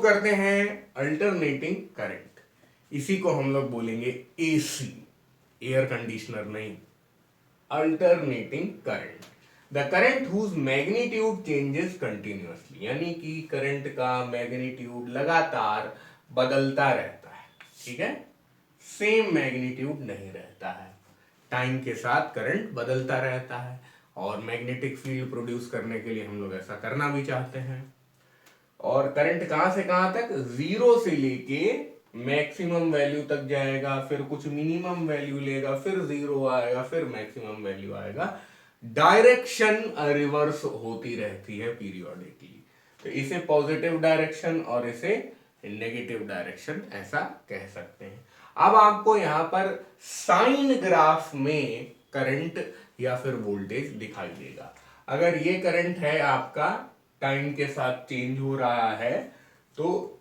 करते हैं alternating current. इसी को हम लोग बोलेंगे एसी, एयर कंडीशनर नहीं, alternating current. The current whose magnitude changes continuously, यानी कि करंट का मैग्नीट्यूड लगातार बदलता रहता है, ठीक है, सेम मैग्नीट्यूड नहीं रहता है, टाइम के साथ करंट बदलता रहता है। और मैग्नेटिक फील्ड प्रोड्यूस करने के लिए हम लोग ऐसा करना भी चाहते हैं। और करंट कहां से कहां तक, जीरो से लेके मैक्सिमम वैल्यू तक जाएगा, फिर कुछ मिनिमम वैल्यू लेगा, फिर जीरो आएगा, फिर मैक्सिमम वैल्यू आएगा। डायरेक्शन रिवर्स होती रहती है पीरियोडिकली। तो इसे पॉजिटिव डायरेक्शन और इसे नेगेटिव डायरेक्शन ऐसा कह सकते हैं। अब आपको यहां पर साइन ग्राफ में करंट या फिर वोल्टेज दिखाई देगा। अगर ये करंट है आपका, टाइम के साथ चेंज हो रहा है, तो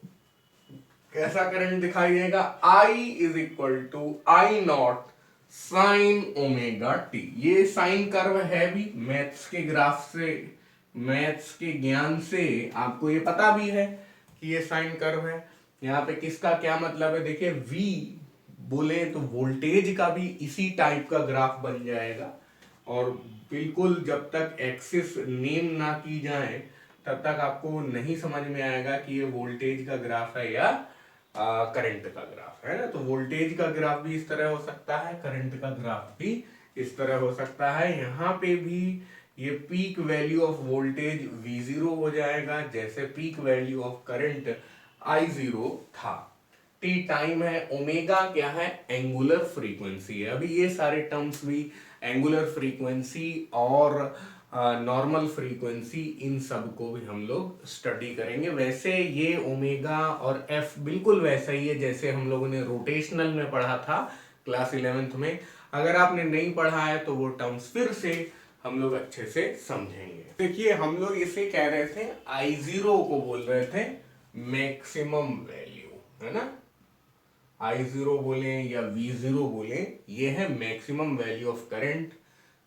कैसा करंट दिखाई देगा, I is equal to I naught sine omega t. ये साइन कर्व है भी, मैथ्स के ग्राफ से, मैथ्स के ज्ञान से आपको ये पता भी है कि ये साइन कर्व है। यहाँ पे किसका क्या मतलब है, देखिए V बोले तो वोल्टेज का भी इसी टाइप का ग्राफ बन जाएगा। और बिल्कुल जब तक एक्सिस नेम ना की जाए तब तक आपको नहीं समझ में आएगा कि ये वोल्टेज का ग्राफ है या करंट का ग्राफ है ना। तो वोल्टेज का ग्राफ भी इस तरह हो सकता है, करंट का ग्राफ भी इस तरह हो सकता है। यहाँ पे भी ये peak value of voltage V0 हो जाएगा, जैसे peak value of current I0 था। टी टाइम है, ओमेगा क्या है, एंगुलर फ्रीक्वेंसी है। अभी ये सारे टर्म्स भी, एंगुलर फ्रीक्वेंसी और नॉर्मल फ्रीक्वेंसी, इन सब को भी हम लोग स्टडी करेंगे। वैसे ये ओमेगा और एफ बिल्कुल वैसा ही है जैसे हम लोगों ने रोटेशनल में पढ़ा था क्लास 11th में। अगर आपने नहीं पढ़ा है तो वो टर्म्स फिर से हम लोग अच्छे से समझेंगे। देखिए हम लोग इसे कह रहे थे, I0 को बोल रहे थे मैक्सिमम वैल्यू, है ना। I0 बोले या V0 बोले, ये है मैक्सिमम वैल्यू ऑफ करंट।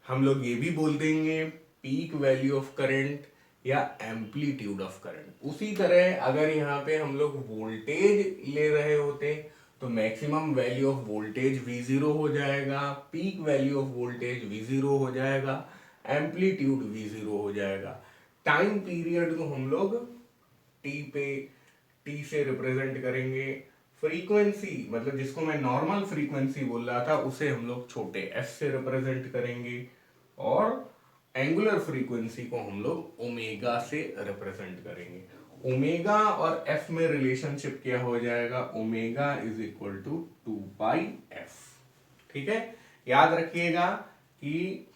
हम लोग ये भी बोल देंगे पीक वैल्यू ऑफ करंट या एम्पलीट्यूड ऑफ करंट। उसी तरह अगर यहाँ पे हम लोग वोल्टेज ले रहे होते तो maximum value of voltage V0 हो जाएगा, peak value of voltage V0 हो जाएगा, एम्पलीट्यूड V0 हो जाएगा। टाइम पीरियड को हम लोग टी से रिप्रेजेंट करेंगे। फ्रीक्वेंसी मतलब जिसको मैं नॉर्मल फ्रीक्वेंसी बोल रहा था उसे हम लोग छोटे एफ से रिप्रेजेंट करेंगे, और एंगुलर फ्रीक्वेंसी को हम लोग ओमेगा से रिप्रेजेंट करेंगे। ओमेगा और एफ में रिलेशनशिप क्या हो जाएगा, omega is equal to 2πf। ठीक है, याद रखिएगा कि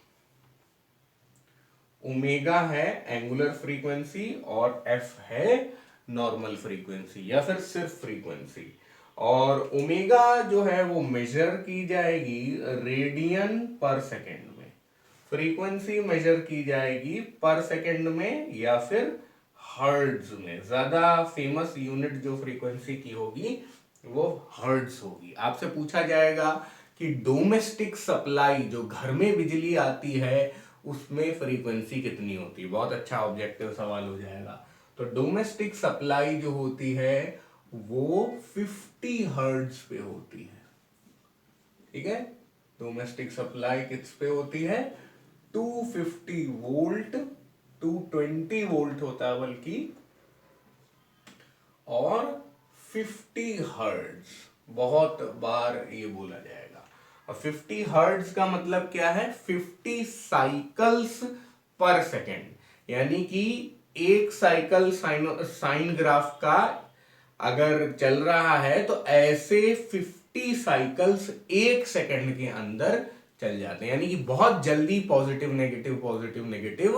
ओमेगा है एंगुलर फ्रीक्वेंसी और एफ है नॉर्मल फ्रीक्वेंसी या फिर सिर्फ फ्रीक्वेंसी। और ओमेगा जो है वो मेजर की जाएगी रेडियन पर सेकेंड में, फ्रीक्वेंसी मेजर की जाएगी पर सेकेंड में या फिर हर्ट्ज में। ज्यादा फेमस यूनिट जो फ्रीक्वेंसी की होगी वो हर्ट्ज होगी। आपसे पूछा जाएगा कि डोमेस्टिक सप्लाई, जो घर में बिजली आती है, उसमें फ्रीक्वेंसी कितनी होती है। बहुत अच्छा ऑब्जेक्टिव सवाल हो जाएगा। तो डोमेस्टिक सप्लाई जो होती है वो 50 हर्ट्ज पे होती है। ठीक है, डोमेस्टिक सप्लाई किस पे होती है, 250 वोल्ट, 220 वोल्ट होता है बल्कि, और 50 हर्ट्ज। बहुत बार ये बोला जाएगा। और 50 हर्ट्ज का मतलब क्या है, 50 साइकिल्स पर सेकेंड, यानी कि एक साइकिल साइन ग्राफ का अगर चल रहा है तो ऐसे 50 साइकिल्स एक सेकंड के अंदर चल जाते हैं, यानी कि बहुत जल्दी पॉजिटिव नेगेटिव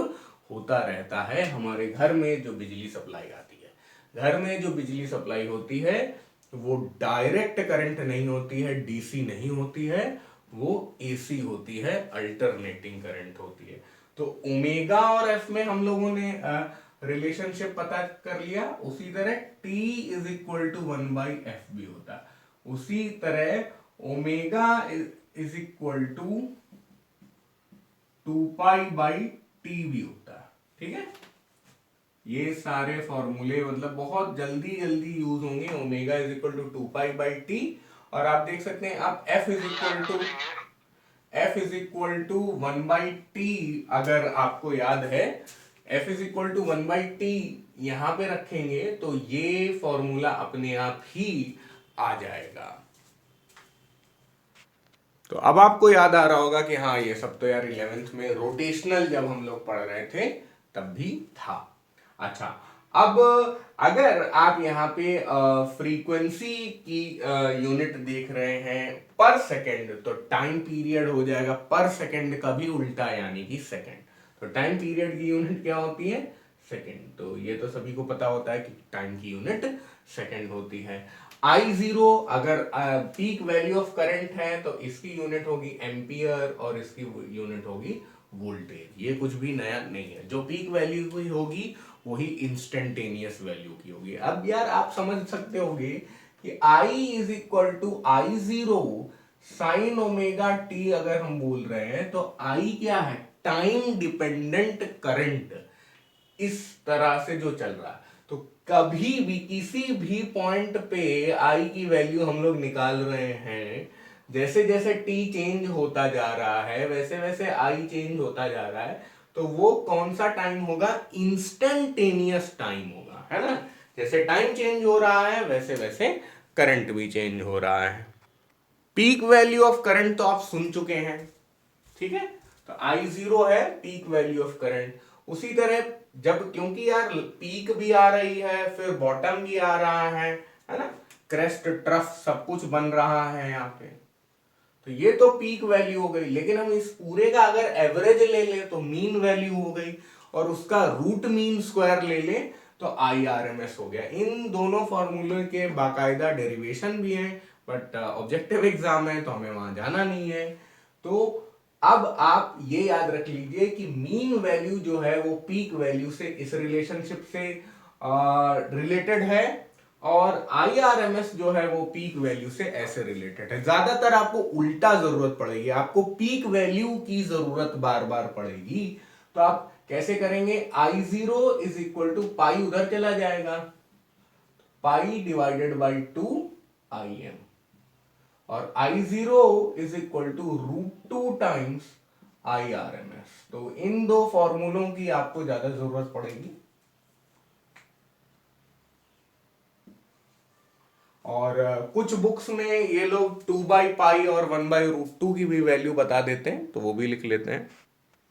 होता रहता है। हमारे घर में जो बिजली सप्लाई आती है, घर में जो बिजली सप्लाई होती है वो डायरेक्ट करंट नहीं होती है, डीसी नहीं होती है, वो एसी होती है, अल्टरनेटिंग करंट होती है। तो ओमेगा और एफ में हम लोगों ने रिलेशनशिप पता कर लिया। उसी तरह T is equal to 1/f भी होता है। उसी तरह omega is equal to 2π/T भी होता है। ठीक है, ये सारे फॉर्मूले मतलब बहुत जल्दी जल्दी यूज होंगे। Omega is equal to 2 pi by t, और आप देख सकते हैं आप F is equal to 1/t, अगर आपको याद है F is equal to 1/t यहां पे रखेंगे तो ये फॉर्मूला अपने आप ही आ जाएगा। तो अब आपको याद आ रहा होगा कि हाँ ये सब तो यार 11th में रोटेशनल जब हम लोग पढ़ रहे थे तब भी था। अच्छा, अब अगर आप यहाँ पे फ्रीक्वेंसी की यूनिट देख रहे हैं पर सेकंड, तो टाइम पीरियड हो जाएगा पर सेकंड का भी उल्टा, यानी कि सेकंड। तो टाइम पीरियड की यूनिट क्या होती है? सेकंड। तो ये तो सभी को पता होता है कि टाइम की यूनिट सेकंड होती है। I0 अगर पीक वैल्यू ऑफ करंट है तो इसकी यूनिट होगी एम्पियर और इसकी यूनिट होगी वोल्टेज। ये कुछ भी नया नहीं है, जो पीक वैल्यू की होगी वही इंस्टेंटेनियस वैल्यू की होगी। अब यार आप समझ सकते होगे कि I is equal to I0 sine omega t अगर हम बोल रहे हैं तो I क्या है? टाइम डिपेंडेंट करंट इस तरह से जो चल रहा है। तो कभी भी किसी भी पॉइंट पे आई की वैल्यू हम लोग निकाल रहे हैं, जैसे जैसे टी चेंज होता जा रहा है वैसे वैसे आई चेंज होता जा रहा है, तो वो कौन सा टाइम होगा? इंस्टेंटेनियस टाइम होगा, है ना। जैसे टाइम चेंज हो रहा है वैसे वैसे करंट भी चेंज हो रहा है। पीक वैल्यू ऑफ करंट तो आप सुन चुके हैं, ठीक है। तो I0 है पीक वैल्यू ऑफ करंट। उसी तरह जब, क्योंकि यार पीक भी आ रही है फिर बॉटम भी आ रहा है ना, क्रेस्ट ट्रफ सब कुछ बन रहा है यहाँ पे, तो ये तो पीक वैल्यू हो गई। लेकिन हम इस पूरे का अगर एवरेज ले लें तो मीन वैल्यू हो गई, और उसका रूट मीन स्क्वायर ले लें तो IRMS हो गया। इन दोनों फॉर्मूले के बाकायदा डेरिवेशन भी हैं, बट ऑब्जेक्टिव एग्जाम है तो हमें वहां जाना नहीं है। तो अब आप ये याद रख लीजिए कि मीन वैल्यू जो है वो पीक वैल्यू से इस रिलेशनशिप से रिलेटेड है, और IRMS जो है वो पीक वैल्यू से ऐसे रिलेटेड है। ज्यादातर आपको उल्टा जरूरत पड़ेगी, आपको पीक वैल्यू की जरूरत बार बार पड़ेगी। तो आप कैसे करेंगे? I0 इज इक्वल टू पाई उधर चला जाएगा, पाई डिवाइडेड बाई 2 IM, और I0 is equal to √2 times IRMS। तो इन दो फॉर्मूलों की आपको ज्यादा जरूरत पड़ेगी। और कुछ बुक्स में ये लोग 2/पाई और 1/√2 की भी वैल्यू बता देते हैं, तो वो भी लिख लेते हैं।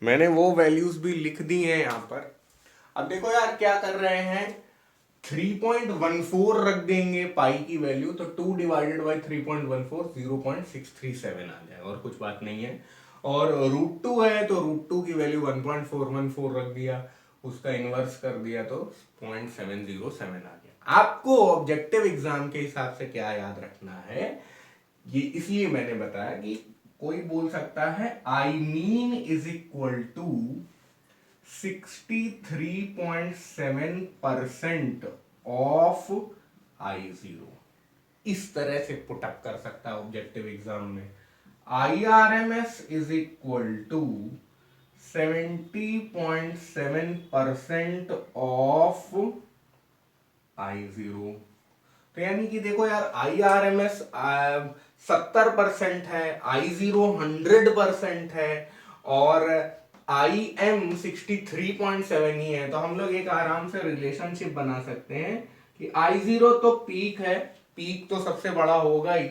मैंने वो वैल्यूज भी लिख दी हैं यहां पर। अब देखो यार क्या कर रहे हैं, 3.14 रख देंगे पाई की वैल्यू, तो 2 डिवाइडेड बाई 3.14 0.637 आ जाए, और कुछ बात नहीं है। और √2 है तो √2 की वैल्यू 1.414 रख दिया, उसका इनवर्स कर दिया तो 0.707 आ गया। आपको ऑब्जेक्टिव एग्जाम के हिसाब से क्या याद रखना है, ये इसलिए मैंने बताया कि कोई बोल सकता है I mean is equal to 63.7% of I0, इस तरह से पुटअप कर सकता है ऑब्जेक्टिव एग्जाम में। IRMS is equal to 70.7% of I0। तो यानी कि देखो यार IRMS 70% है, I0 100% है, और IM 63.7 ही है। तो हम लोग एक आराम से रिलेशनशिप बना सकते हैं कि I0 तो पीक है, पीक तो सबसे बड़ा होगा ही,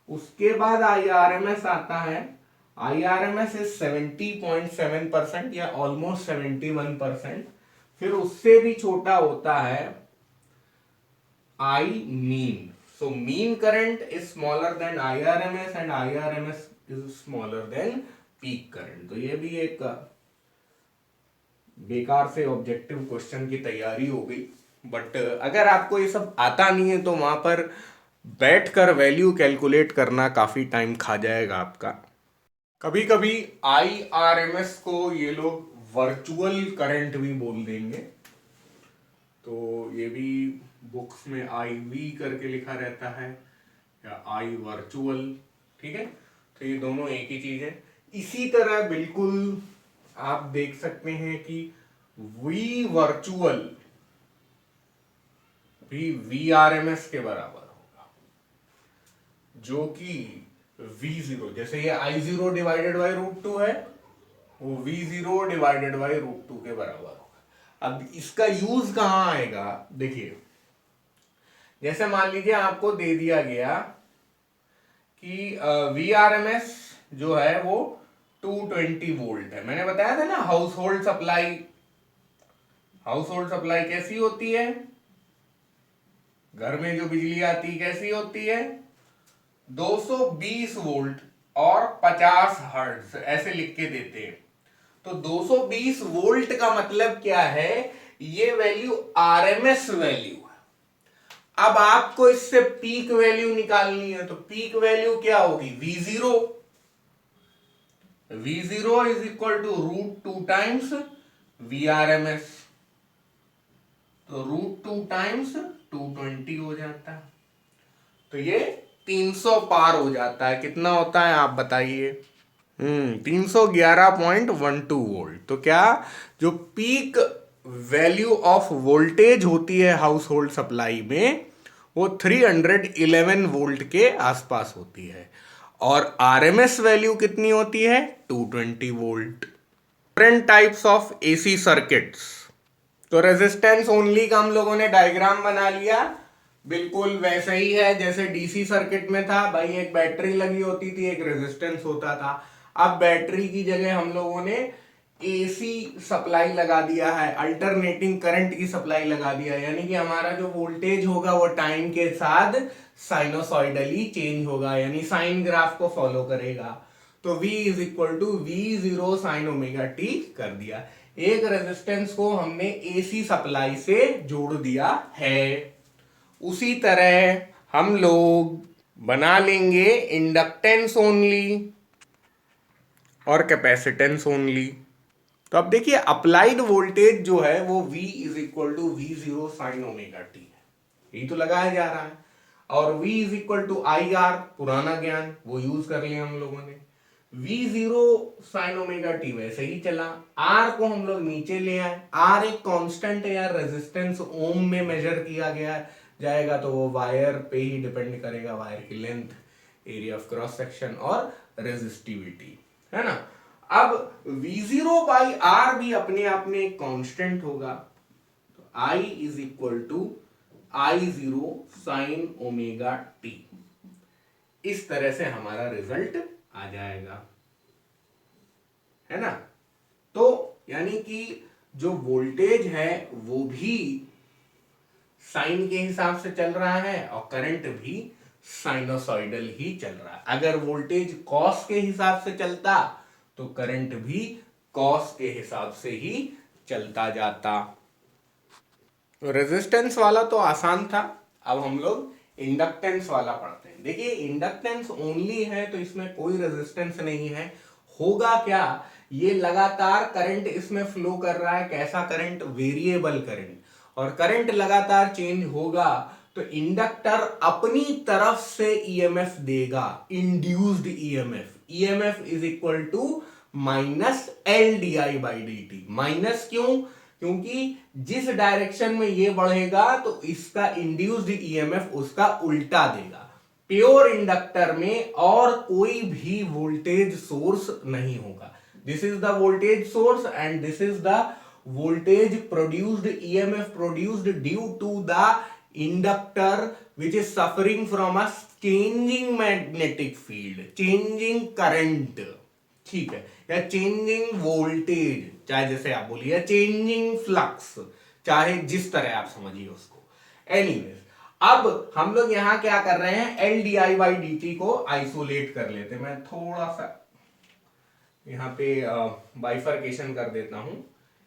उसके बाद IRMS आता है। IRMS इज 70.7% या ऑलमोस्ट 71%। फिर उससे भी छोटा होता है I mean. So mean current is smaller than IRMS and IRMS is smaller than peak current. तो ये भी एक बेकार से ऑब्जेक्टिव क्वेश्चन की तैयारी हो गई। बट अगर आपको ये सब आता नहीं है तो वहां पर बैठकर वैल्यू कैलकुलेट करना काफी टाइम खा जाएगा आपका। कभी कभी IRMS को ये लोग वर्चुअल करंट भी बोल देंगे, तो ये भी बुक्स में IV करके लिखा रहता है या I वर्चुअल, ठीक है। तो ये दोनों एक ही चीज है। इसी तरह बिल्कुल आप देख सकते हैं कि V वर्चुअल भी वी आर एम एस के बराबर होगा, जो कि V0, जैसे ये I0 डिवाइडेड बाई √2 है, वो V0 डिवाइडेड बाई √2 के बराबर होगा। अब इसका यूज कहां आएगा, देखिए जैसे मान लीजिए आपको दे दिया गया कि VRMS जो है वो 220 वोल्ट है। मैंने बताया था ना हाउस होल्ड सप्लाई कैसी होती है, घर में जो बिजली आती कैसी होती है, 220 वोल्ट और 50 हर्ट्ज ऐसे लिख के देते हैं। तो 220 वोल्ट का मतलब क्या है, ये वैल्यू आरएमएस वैल्यू है। अब आपको इससे पीक वैल्यू निकालनी है, तो पीक वैल्यू क्या होगी, V0 is equal to √2 times VRMS, तो √2 टाइम्स 220 हो जाता है, तो ये 300 पार हो जाता है। कितना होता है आप बताइए, 311.12 वोल्ट। तो क्या जो पीक वैल्यू ऑफ वोल्टेज होती है हाउस होल्ड सप्लाई में, वो 311 वोल्ट के आसपास होती है, और आरएमएस वैल्यू कितनी होती है, 220 volt. Different types of AC circuits, तो रेजिस्टेंस ओनली का हम लोगों ने डायग्राम बना लिया, बिल्कुल वैसे ही है जैसे डीसी सर्किट में था भाई, एक बैटरी लगी होती थी, एक रेजिस्टेंस होता था। अब बैटरी की जगह हम लोगों ने एसी सप्लाई लगा दिया है, अल्टरनेटिंग करंट की सप्लाई लगा दिया है, यानी कि हमारा जो वोल्टेज होगा वो टाइम के साथ साइनोसॉइडली चेंज होगा, यानी साइन ग्राफ को फॉलो करेगा। तो V is equal to V0 sine omega t कर दिया। एक रेजिस्टेंस को हमने एसी सप्लाई से जोड़ दिया है। उसी तरह हम लोग बना लेंगे इंडक्टेंस ओनली और कैपेसिटेंस ओनली। तो अब देखिए अप्लाइड वोल्टेज जो है वो V is equal to V0 sine omega t है, यही तो लगाया जा रहा है, और V is equal to IR, पुराना ज्ञान वो यूज कर लिया हम लोगों ने। V0 साइन ओमेगा टी वैसे ही चला, R को हम लोग नीचे ले आए, R एक कांस्टेंट है यार, रेजिस्टेंस ओम में मेजर किया गया जाएगा, तो वो वायर पे ही डिपेंड करेगा, वायर की length, area of cross section और रेजिस्टिविटी, है ना। अब V0 बाई R भी अपने आप में एक कांस्टेंट होगा, तो I is equal to I0 sine omega t, इस तरह से हमारा रिजल्ट आ जाएगा, है ना। तो यानी कि जो वोल्टेज है वो भी साइन के हिसाब से चल रहा है और करंट भी साइनोसॉइडल ही चल रहा है। अगर वोल्टेज कॉस के हिसाब से चलता तो करंट भी कॉस के हिसाब से ही चलता जाता। तो रेजिस्टेंस वाला तो आसान था, अब हम लोग इंडक्टेंस वाला पढ़ते हैं। देखिए इंडक्टेंस ओनली है तो इसमें कोई रेजिस्टेंस नहीं है, होगा क्या, ये लगातार करंट इसमें फ्लो कर रहा है, कैसा करंट, वेरिएबल करंट, और करंट लगातार चेंज होगा तो इंडक्टर अपनी तरफ से ईएमएफ देगा, induced EMF, EMF is equal to minus L d I by d t. Minus क्यों, क्योंकि जिस डायरेक्शन में ये बढ़ेगा तो इसका इंड्यूस्ड ईएमएफ उसका उल्टा देगा। प्योर इंडक्टर में और कोई भी वोल्टेज सोर्स नहीं होगा, this is the voltage source and this is the voltage produced, EMF produced due to the inductor which is suffering from a changing magnetic field, changing current, ठीक है, या changing voltage, चाहे जैसे आप बोलिए, changing flux, चाहे जिस तरह आप समझिए उसको। एनीवेज अब हम लोग यहां क्या कर रहे हैं, L d I by d T को आइसोलेट कर लेते हैं। मैं थोड़ा सा यहां पे बाइफर्केशन कर देता हूं।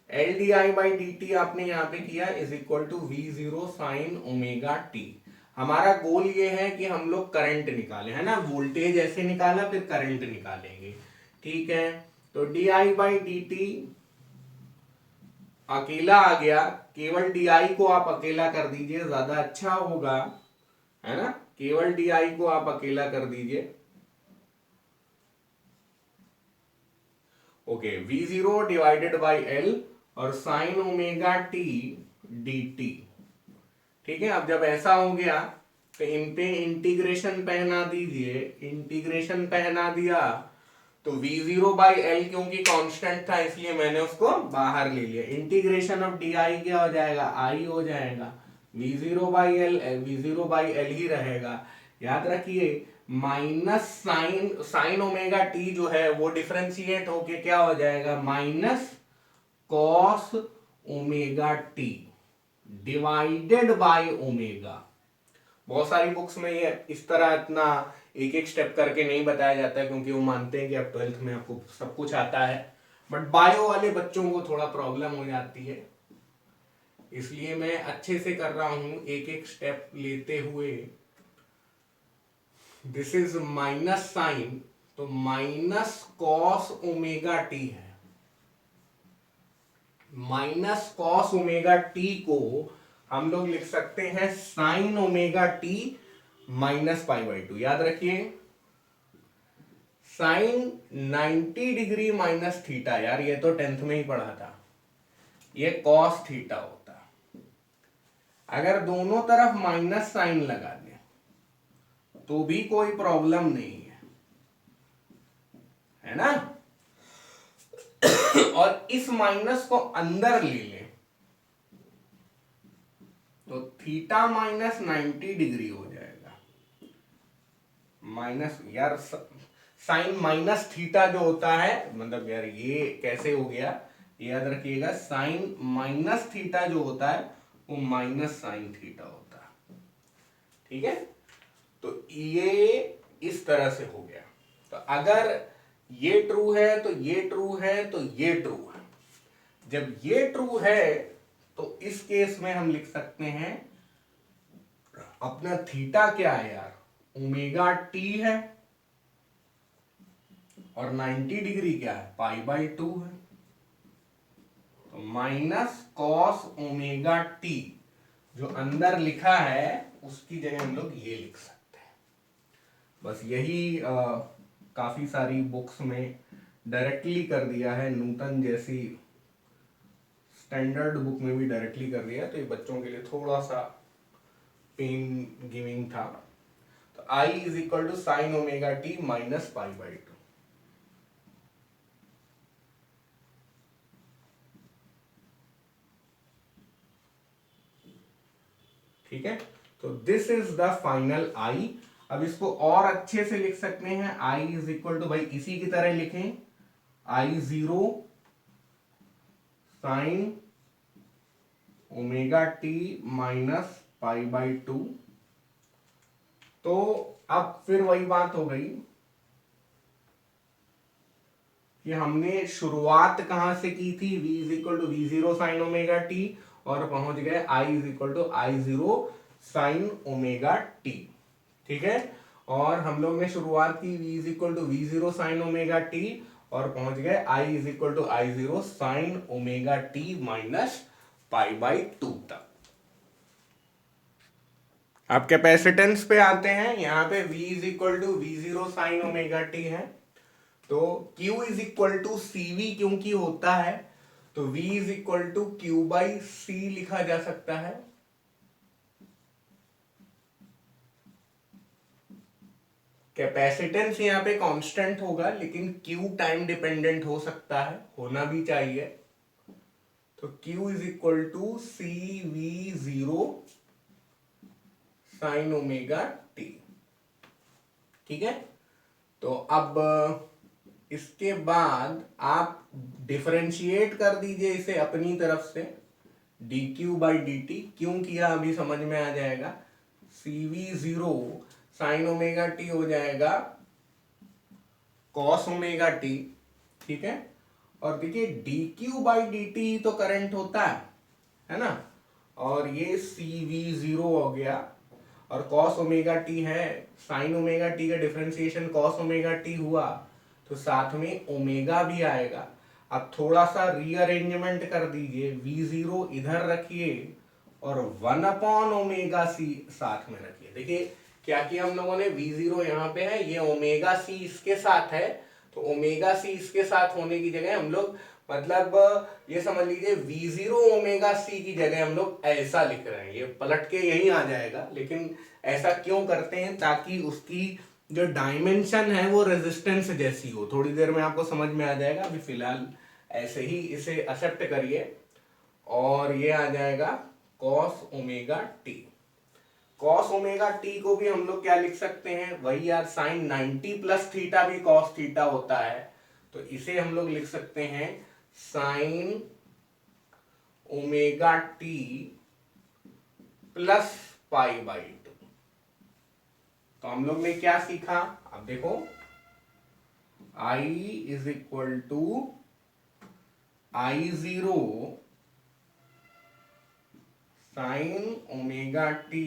L d I by d t आपने यहां पे किया is equal to V0 sine omega t. हमारा गोल ये है कि हम लोग करंट निकालें, है ना, वोल्टेज ऐसे निकाला फिर करंट निकालेंगे, ठीक है। तो D I by d T अकेला आ गया, केवल डी आई को आप अकेला कर दीजिए, ज्यादा अच्छा होगा, है ना, केवल डी आई को आप अकेला कर दीजिए। Okay, V0 divided by L और sign omega T D T, ठीक है, अब जब ऐसा हो गया तो इन पे इंटीग्रेशन पहना दीजिए, इंटीग्रेशन पहना दिया तो v0/L क्योंकि कांस्टेंट था इसलिए मैंने उसको बाहर ले लिया। इंटीग्रेशन ऑफ डी आई क्या हो जाएगा, आई हो जाएगा, v0/L v0/L ही रहेगा। याद रखिए माइनस साइन ओमेगा टी जो है वो डिफरेंशिएट होके क्या हो जाएगा, minus cos omega T divided by omega. बहुत सारी बुक्स में ये इस तरह इतना एक एक स्टेप करके नहीं बताया जाता है क्योंकि वो मानते हैं कि अब 12th में आपको सब कुछ आता है, बट बायो वाले बच्चों को थोड़ा प्रॉब्लम हो जाती है, इसलिए मैं अच्छे से कर रहा हूं एक एक स्टेप लेते हुए। दिस इज माइनस साइन, तो माइनस कॉस ओमेगा टी है, माइनस कॉस ओमेगा टी को हम लोग लिख सकते हैं साइन ओमेगा टी -π/2। याद रखिए साइन 90 डिग्री माइनस थीटा, यार ये तो 10th में ही पढ़ा था, ये कॉस थीटा होता। अगर दोनों तरफ माइनस साइन लगा दें तो भी कोई प्रॉब्लम नहीं है ना, और इस माइनस को अंदर ले लें तो थीटा -90 डिग्री हो जाएगा। माइनस यार साइन माइनस थीटा जो होता है, मतलब यार ये कैसे हो गया, याद रखिएगा साइन माइनस थीटा जो होता है वो माइनस साइन थीटा होता है। ठीक है, तो ये इस तरह से हो गया। तो अगर ये ट्रू है तो ये ट्रू है तो ये ट्रू है। जब ये ट्रू है तो इस केस में हम लिख सकते हैं अपना थीटा क्या है यार, ओमेगा टी है, और 90 डिग्री क्या है, π/2 है, तो माइनस कॉस ओमेगा टी जो अंदर लिखा है उसकी जगह हम लोग ये लिख सकते हैं। बस यही काफी सारी बुक्स में डायरेक्टली कर दिया है, नूतन जैसी स्टैंडर्ड बुक में भी डायरेक्टली कर दिया है, तो ये बच्चों के लिए थोड़ा सा पेन गिविंग था। तो I is equal to sine omega T -π/2। ठीक है, तो this is the final I। अब इसको और अच्छे से लिख सकते हैं, I इज इक्वल टू, भाई इसी की तरह लिखें, I0 साइन ओमेगा टी -π/2। तो अब फिर वही बात हो गई कि हमने शुरुआत कहां से की थी, v is equal to v0 sine omega T, और पहुंच गए I is equal to I0 sine omega T. ठीक है, और हम लोग ने शुरुआत की v is equal to v0 sine omega T, और पहुंच गए I is equal to I0 sine omega T -π/2 तक। अब कैपेसिटेंस पे आते हैं, यहां पे v is equal to v0 sine omega t है, तो Q is equal to CV क्योंकि होता है, तो V is equal to Q/C लिखा जा सकता है। कैपेसिटेंस यहाँ पे कांस्टेंट होगा लेकिन Q टाइम डिपेंडेंट हो सकता है, होना भी चाहिए, तो Q is equal to CV0 sine omega T. ठीक है, तो अब इसके बाद आप डिफरेंशिएट कर दीजिए इसे अपनी तरफ से, dQ/dt क्यों किया अभी समझ में आ जाएगा। CV0 साइन ओमेगा टी हो जाएगा कॉस ओमेगा टी। ठीक है, और देखिए dQ/dt तो करंट होता है ना, और ये CV0 हो गया, और कॉस ओमेगा टी है, साइन ओमेगा टी का डिफरेंशिएशन कॉस ओमेगा टी हुआ, तो साथ में ओमेगा भी आएगा। अब थोड़ा सा रीअरेंजमेंट कर दीजिए, V0 इधर रखिए और 1/ω/c साथ में रखिए। देखिए क्या किया हम लोगों ने, V0 यहाँ पे है, ये ω/c इसके साथ है, तो ω/c इसके साथ होने की जगह हम लोग मतलब ये समझ लीजिए v0 ओमेगा c की जगह हम लोग ऐसा लिख रहे हैं, ये पलट के यही आ जाएगा, लेकिन ऐसा क्यों करते हैं, ताकि उसकी जो डायमेंशन है वो रेजिस्टेंस जैसी हो। थोड़ी देर में आपको समझ में आ जाएगा, अभी फिलहाल ऐसे ही इसे एक्सेप्ट करिए। और ये आ जाएगा cos omega T. cos omega T को भी हम लोग क्या लिख सकते हैं, वही यार साइन 90 प्लस थीटा भी cos थीटा होता है, तो इसे हम लोग लिख सकते हैं sign omega t plus pi by 2। तो हम लोग ने क्या सीखा, अब देखो I is equal to I0 sine omega t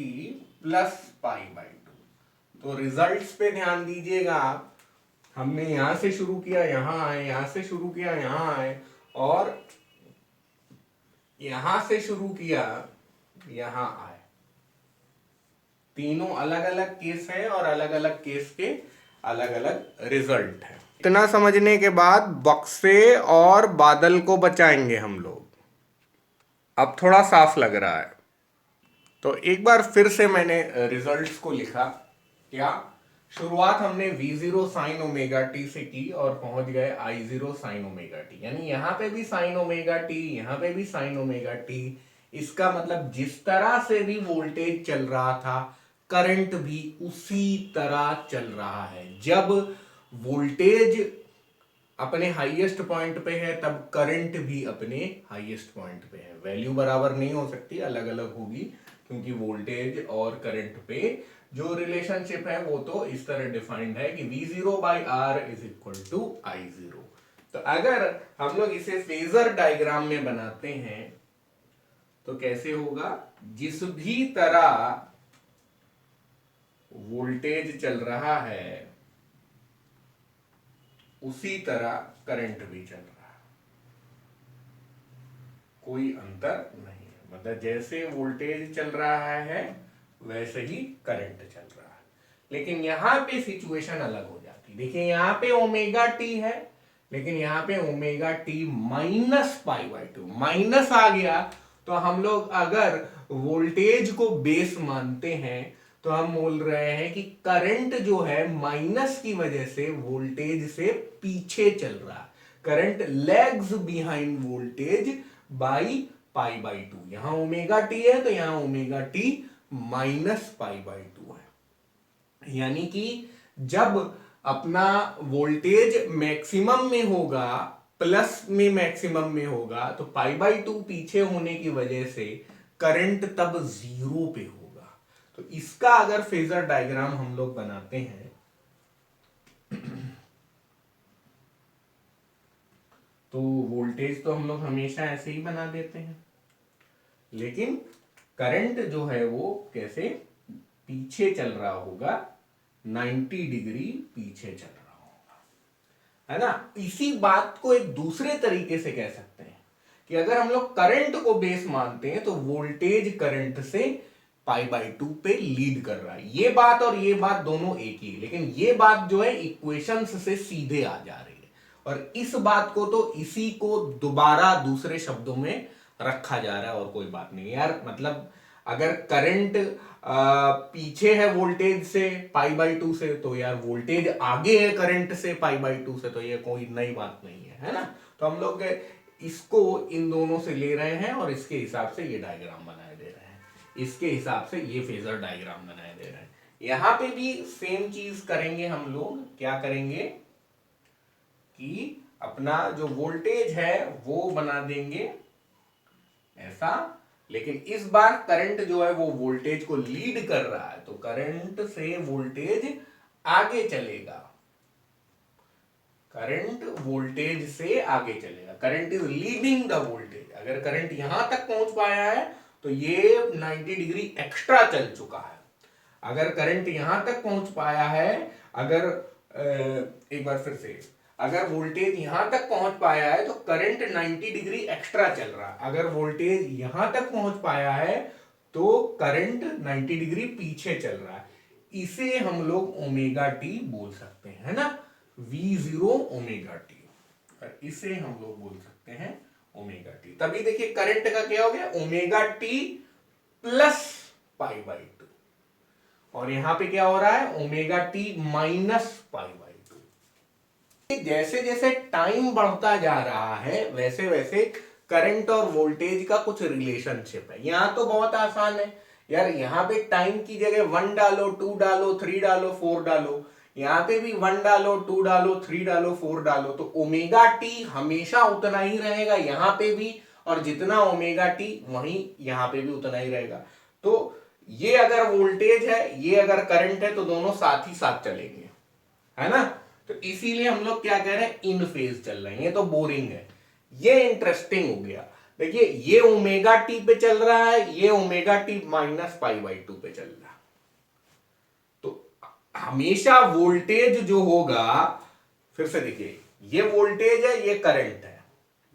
plus pi by 2। तो रिजल्ट्स पे ध्यान दीजिएगा आप, हमने यहां से शुरू किया यहां आए, यहां से शुरू किया यहां आए, और यहां से शुरू किया यहां आए। तीनों अलग अलग केस है और अलग अलग केस के अलग अलग रिजल्ट है। इतना समझने के बाद बक्से और बादल को बचाएंगे हम लोग। अब थोड़ा साफ लग रहा है। तो एक बार फिर से मैंने रिजल्ट्स को लिखा। क्या शुरुआत हमने v0 साइन ओमेगा टी से की और पहुंच गए I0 साइन ओमेगा टी, यानी यहां पे भी साइन ओमेगा टी, यहां पे भी साइन ओमेगा टी। इसका मतलब जिस तरह से भी वोल्टेज चल रहा था, करंट भी उसी तरह चल रहा है। जब वोल्टेज अपने हाईएस्ट पॉइंट पे है तब करंट भी अपने हाईएस्ट पॉइंट पे है। वैल्यू बराबर नहीं हो सकती, अलग अलग होगी, क्योंकि वोल्टेज और करंट पे जो रिलेशनशिप है वो तो इस तरह डिफाइंड है कि V0 by R is equal to I0। तो अगर हम लोग इसे फेजर डायग्राम में बनाते हैं तो कैसे होगा, जिस भी तरह वोल्टेज चल रहा है उसी तरह करंट भी चल रहा है, कोई अंतर नहीं है। मतलब जैसे वोल्टेज चल रहा है वैसे ही करंट चल रहा है। लेकिन यहां पे सिचुएशन अलग हो जाती है। देखिए यहां पे ओमेगा टी है, लेकिन यहां पे omega T minus pi by 2 minus आ गया। तो हम लोग अगर वोल्टेज को बेस मानते हैं तो हम बोल रहे हैं कि करंट जो है माइनस की वजह से वोल्टेज से पीछे चल रहा है। Current lags behind voltage by pi by 2। यहां ओमेगा टी है तो यहां omega T minus pi by 2 है। यानी कि जब अपना वोल्टेज मैक्सिमम में होगा, प्लस में मैक्सिमम में होगा, तो पाई बाई 2 पीछे होने की वजह से करंट तब जीरो पे होगा। तो इसका अगर फेजर डायग्राम हम लोग बनाते हैं तो वोल्टेज तो हम लोग हमेशा ऐसे ही बना देते हैं, लेकिन करंट जो है वो कैसे पीछे चल रहा होगा, 90 डिग्री पीछे चल रहा होगा, है ना। इसी बात को एक दूसरे तरीके से कह सकते हैं कि अगर हम लोग करंट को बेस मानते हैं तो वोल्टेज करंट से पाई बाई 2 पे लीड कर रहा है। ये बात और ये बात दोनों एक ही है, लेकिन ये बात जो है इक्वेशंस से सीधे आ जा रही है, और इस बात को तो इसी को दोबारा दूसरे शब्दों में रखा जा रहा है, और कोई बात नहीं यार। मतलब अगर करंट पीछे है वोल्टेज से पाई बाई 2 से, तो यार वोल्टेज आगे है करंट से पाई बाई 2 से, तो ये कोई नई बात नहीं है ना। तो हम लोग इसको इन दोनों से ले रहे हैं और इसके हिसाब से ये डायग्राम बनाए दे रहे हैं, इसके हिसाब से ये फेजर डायग्राम बनाए दे रहे हैं। यहां पे भी सेम चीज करेंगे हम लोग। क्या करेंगे कि अपना जो वोल्टेज है वो बना देंगे ऐसा, लेकिन इस बार करंट जो है वो वोल्टेज को लीड कर रहा है, तो करंट से वोल्टेज आगे चलेगा, करंट वोल्टेज से आगे चलेगा। Current is leading the voltage. अगर करंट यहां तक पहुंच पाया है तो ये 90 डिग्री एक्स्ट्रा चल चुका है। अगर करंट यहां तक पहुंच पाया है, अगर एक बार फिर से, अगर वोल्टेज यहां तक पहुंच पाया है तो करंट 90 डिग्री एक्स्ट्रा चल रहा है। अगर वोल्टेज यहां तक पहुंच पाया है तो करंट 90 डिग्री पीछे चल रहा है। इसे हम लोग ओमेगा टी बोल सकते हैं, है ना, V0 ओमेगा टी। और इसे हम लोग बोल सकते सकते हैं ओमेगा टी। तभी देखिए करंट का क्या हो गया, omega t plus pi by two, और यहां पे क्या हो रहा है, omega T minus pi by two. जैसे जैसे टाइम बढ़ता जा रहा है वैसे वैसे करंट और वोल्टेज का कुछ रिलेशनशिप है। यहां तो बहुत आसान है यार, यहां पे टाइम की जगह 1 डालो, 2 डालो, 3 डालो, 4 डालो, यहां पे भी 1 डालो, 2 डालो, 3 डालो, 4 डालो, तो ओमेगा टी हमेशा उतना ही रहेगा यहां पे भी, और जितना ओमेगा टी वहीं यहां पे भी उतना ही रहेगा। तो ये अगर वोल्टेज है, ये अगर करंट है, तो दोनों साथ ही साथ चलेंगे, है ना। तो इसीलिए हम लोग क्या कह रहे हैं, इन फेज चल रहे हैं। ये तो बोरिंग है, ये इंटरेस्टिंग हो गया। देखिए ये ओमेगा टी पे चल रहा है, ये omega T minus pi by two पे चल रहा है। तो हमेशा वोल्टेज जो होगा, फिर से देखिए ये वोल्टेज है, ये करंट है,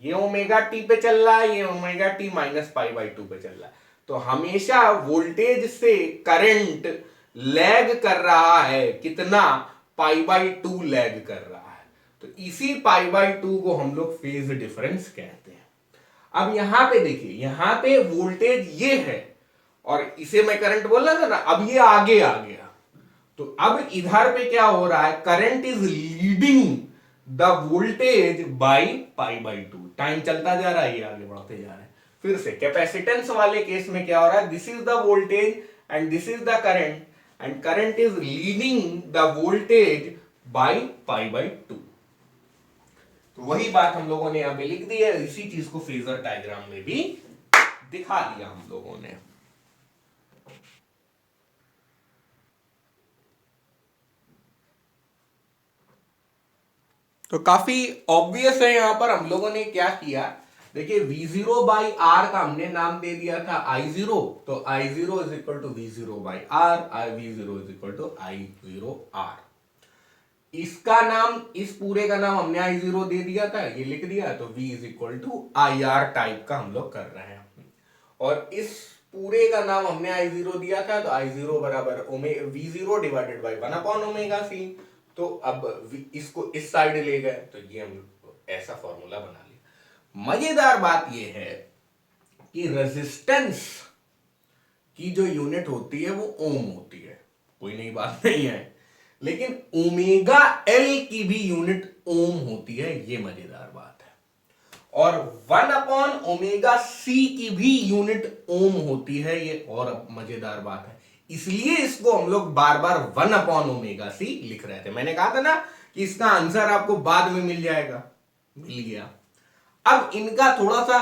ये ओमेगा टी पे चल रहा है, ये omega T minus pi by two पे चल रहा है। तो हमेशा वोल्टेज से करंट लैग कर रहा है, कितना, पाई बाई टू लैग कर रहा है। तो इसी पाई बाई टू को हम लोग फेज डिफरेंस कहते हैं। अब यहां पे देखिए, यहां पे वोल्टेज ये है और इसे मैं करंट बोल रहा था ना, अब ये आगे आ गया। तो अब इधर पे क्या हो रहा है, current is leading the voltage by pi by two. Time चलता जा रहा है, ये आगे बढ़ते जा रहा है। फिर से कैपेसिटेंस वाले केस में क्या हो रहा है, this is the voltage and this is the current, and current is leading the voltage by pi by two. तो वही बात हम लोगों ने यहां पे लिख दी है, इसी चीज को फेजर डायग्राम में भी दिखा दिया हम लोगों ने। तो काफी ऑब्वियस है, यहां पर हम लोगों ने क्या किया, देखिए V0 बाई आर का हमने नाम दे दिया था I0, तो I0 is equal to V0 by R, V0 is equal to I0 R। इसका नाम, इस पूरे का नाम हमने I0 दे दिया था, ये लिख दिया, तो V is equal to IR type का हम लोग कर रहे हैं। और इस पूरे का नाम हमने I0 दिया था, तो I0 बराबर V0 divided by 1 upon omega C. तो अब इसको इस साइड ले गए, तो ये हम ऐसा फॉर्मूला बना लिया। मजेदार बात यह है कि रेजिस्टेंस की जो यूनिट होती है वो ओम होती है, कोई नई बात नहीं है, लेकिन ओमेगा एल की भी यूनिट ओम होती है, ये मजेदार बात है। और 1 अपॉन ओमेगा सी की भी यूनिट ओम होती है, ये और मजेदार बात है। इसलिए इसको हम लोग बार बार 1 अपॉन ओमेगा सी लिख रहे थे। मैंने कहा था ना कि इसका आंसर आपको बाद में मिल जाएगा, मिल गया। अब इनका थोड़ा सा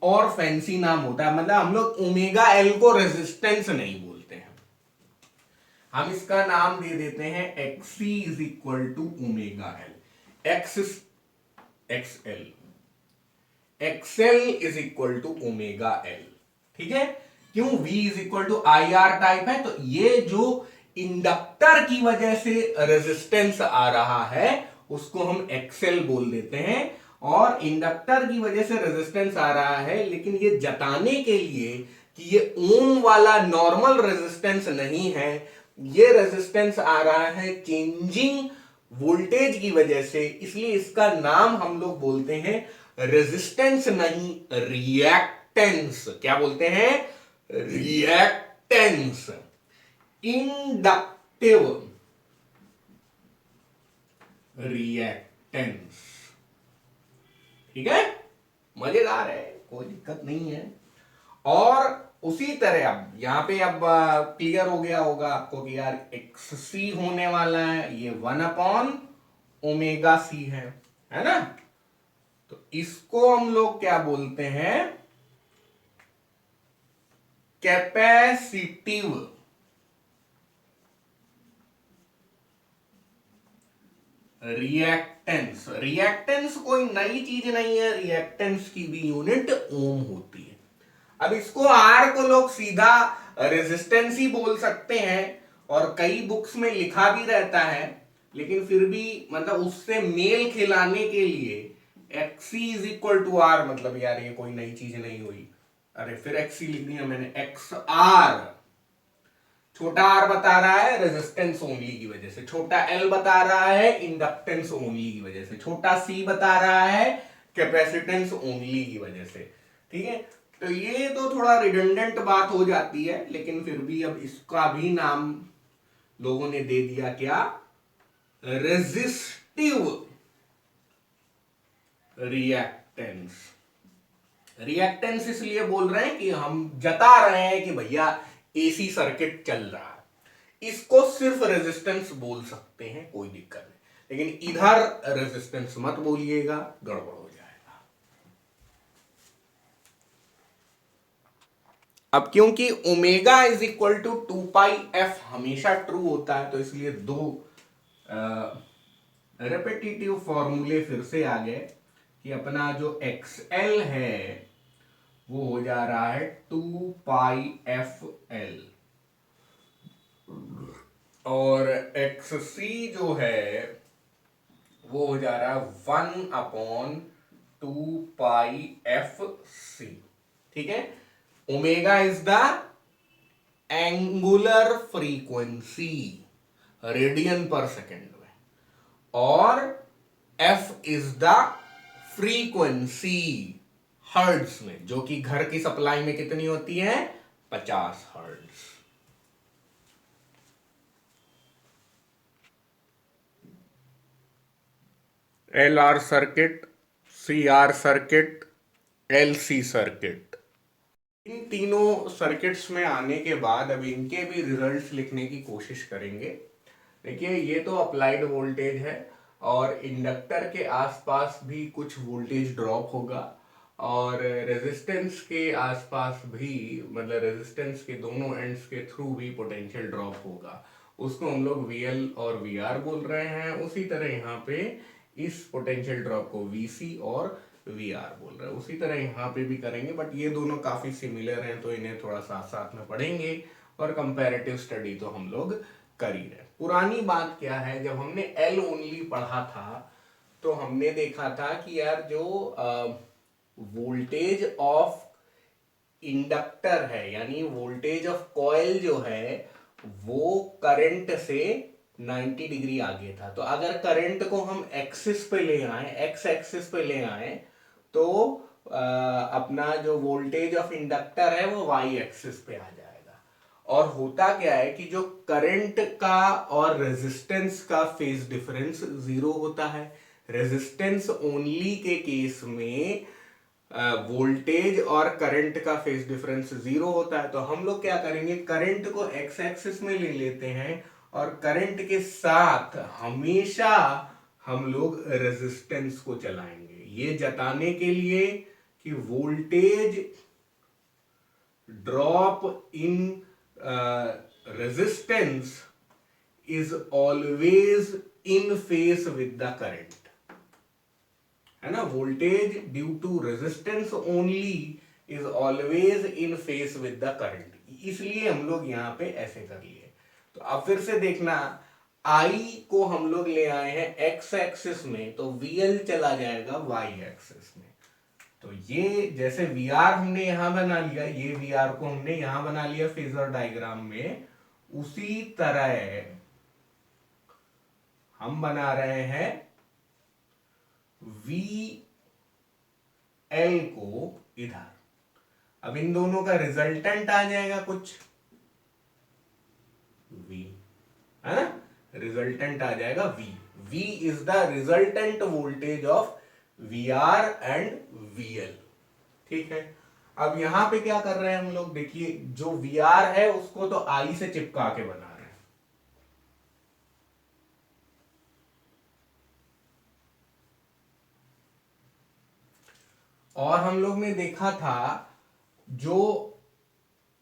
और फैंसी नाम होता है, मतलब हम लोग ओमेगा एल को रेजिस्टेंस नहीं बोलते हैं, हम इसका नाम दे देते हैं XC is equal to omega L. XL is equal to omega L, ठीक है। क्यों, V is equal to IR type है, तो ये जो इंडक्टर की वजह से रेजिस्टेंस आ रहा है उसको हम XL बोल देते हैं। और इंडक्टर की वजह से रेजिस्टेंस आ रहा है, लेकिन ये जताने के लिए कि ये ओम वाला नॉर्मल रेजिस्टेंस नहीं है, ये रेजिस्टेंस आ रहा है चेंजिंग वोल्टेज की वजह से, इसलिए इसका नाम हम लोग बोलते हैं रेजिस्टेंस नहीं, रिएक्टेंस। क्या बोलते हैं, रिएक्टेंस। इंडक्टिव रिएक्टेंस, ठीक है, मजेदार है, कोई दिक्कत नहीं है। और उसी तरह अब यहां पे अब क्लियर हो गया होगा आपको कि यार XC होने वाला है, ये 1 अपॉन ओमेगा सी है ना। तो इसको हम लोग क्या बोलते हैं, कैपेसिटिव रिएक्टेंस। रिएक्टेंस कोई नई चीज नहीं है, रिएक्टेंस की भी यूनिट ओम होती है। अब इसको आर को लोग सीधा रेजिस्टेंस ही बोल सकते हैं, और कई बुक्स में लिखा भी रहता है, लेकिन फिर भी मतलब उससे मेल खिलाने के लिए XC is equal to R, मतलब यार ये कोई नई चीज नहीं हुई, अरे फिर XC लिख दिया मैंने, XR। छोटा r बता रहा है रेजिस्टेंस ओनली की वजह से, छोटा l बता रहा है इंडक्टेंस ओनली की वजह से, छोटा c बता रहा है कैपेसिटेंस ओनली की वजह से। ठीक है, तो ये तो थोड़ा रिडंडेंट बात हो जाती है, लेकिन फिर भी अब इसका भी नाम लोगों ने दे दिया क्या, रेजिस्टिव रिएक्टेंस। रिएक्टेंस इसलिए बोल रहे हैं कि हम जता रहे हैं कि भैया एसी सर्किट चल रहा है। इसको सिर्फ रेजिस्टेंस बोल सकते हैं, कोई दिक्कत नहीं, लेकिन इधर रेजिस्टेंस मत बोलिएगा, गड़बड़ हो जाएगा। अब क्योंकि omega is equal to 2πf हमेशा ट्रू होता है, तो इसलिए दो रेपिटेटिव फॉर्मूले फिर से आ गए कि अपना जो XL है वो हो जा रहा है 2πfL, और XC जो है वो हो जा रहा है 1/2πfC। ठीक है, omega is the angular frequency radian पर सेकेंड में, और F is the frequency hertz में, जो कि घर की सप्लाई में कितनी होती है, 50 hertz. LR circuit, CR circuit, LC circuit, इन तीनों सर्किट्स में आने के बाद अब इनके भी रिजल्ट्स लिखने की कोशिश करेंगे। देखिए, ये तो अप्लाइड वोल्टेज है, और इंडक्टर के आसपास भी कुछ वोल्टेज ड्रॉप होगा, और रेजिस्टेंस के आसपास भी, मतलब रेजिस्टेंस के दोनों एंड्स के थ्रू भी पोटेंशियल ड्रॉप होगा। उसको हम लोग VL और VR बोल रहे हैं। उसी तरह यहाँ पे इस पोटेंशियल ड्रॉप को VC और VR बोल रहे हैं। उसी तरह यहाँ पे भी करेंगे, बट ये दोनों काफी सिमिलर हैं, तो इन्हें थोड़ा साथ साथ में पढ़ेंगे, और कंपैरेटिव स्टडी तो हम लोग कर ही रहे। पुरानी बात क्या है, जब हमने L ओनली पढ़ा था तो हमने देखा था कि यार जो वोल्टेज ऑफ इंडक्टर है, यानी वोल्टेज ऑफ कॉइल जो है वो करंट से 90 डिग्री आगे था। तो अगर करंट को हम एक्सिस पे ले आए, एक्स एक्सिस पे ले आए, तो अपना जो वोल्टेज ऑफ इंडक्टर है वो वाई एक्सिस पे आ जाएगा। और होता क्या है कि जो करंट का और रेजिस्टेंस का फेज डिफरेंस 0 होता है। रेजिस्टेंस ओनली के केस में वोल्टेज और करंट का फेज डिफरेंस 0 होता है। तो हम लोग क्या करेंगे, करंट को एक्स एक्सिस में ले लेते हैं, और करंट के साथ हमेशा हम लोग रेजिस्टेंस को चलाएंगे, ये जताने के लिए कि voltage drop in resistance is always in phase with the current, है ना। Voltage due to resistance only is always in phase with the current, इसलिए हम लोग यहां पे ऐसे कर लिए। तो अब फिर से देखना, I को हम लोग ले आए हैं एक्स एक्सिस में, तो VL चला जाएगा वाई एक्सिस में। तो ये जैसे VR हमने यहां बना लिया, ये VR को हमने यहां बना लिया फेजर डायग्राम में, उसी तरह हम बना रहे हैं VL को इधर। अब इन दोनों का रिजल्टेंट आ जाएगा कुछ V, है ना, रिजल्टेंट आ जाएगा V। V is the resultant voltage of VR and VL। ठीक है, अब यहां पे क्या कर रहे हैं हम लोग, देखिए जो VR है उसको तो I से चिपका के बना रहे हैं, और हम लोग ने देखा था जो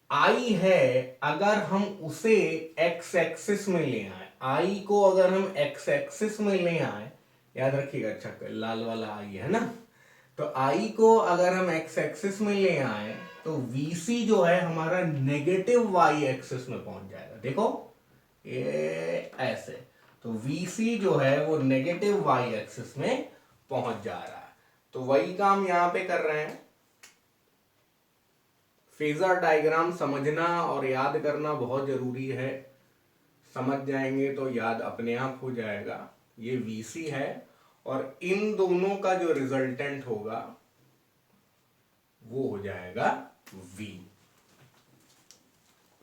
I है अगर हम उसे एक्स एक्सिस में ले आए, I को अगर हम एक्स एक्सिस में ले आए, याद रखिएगा, अच्छा लाल वाला I है ना, तो I को अगर हम एक्स एक्सिस में ले आए तो VC जो है हमारा नेगेटिव वाई एक्सिस में पहुंच जाएगा। देखो ये ऐसे, तो VC जो है वो नेगेटिव वाई एक्सिस में पहुंच जा रहा है। तो वही काम यहां पे कर रहे हैं। फेजर डायग्राम समझना और याद करना बहुत जरूरी है, समझ जाएंगे तो याद अपने आप हो जाएगा। ये VC है और इन दोनों का जो रिजल्टेंट होगा वो हो जाएगा v।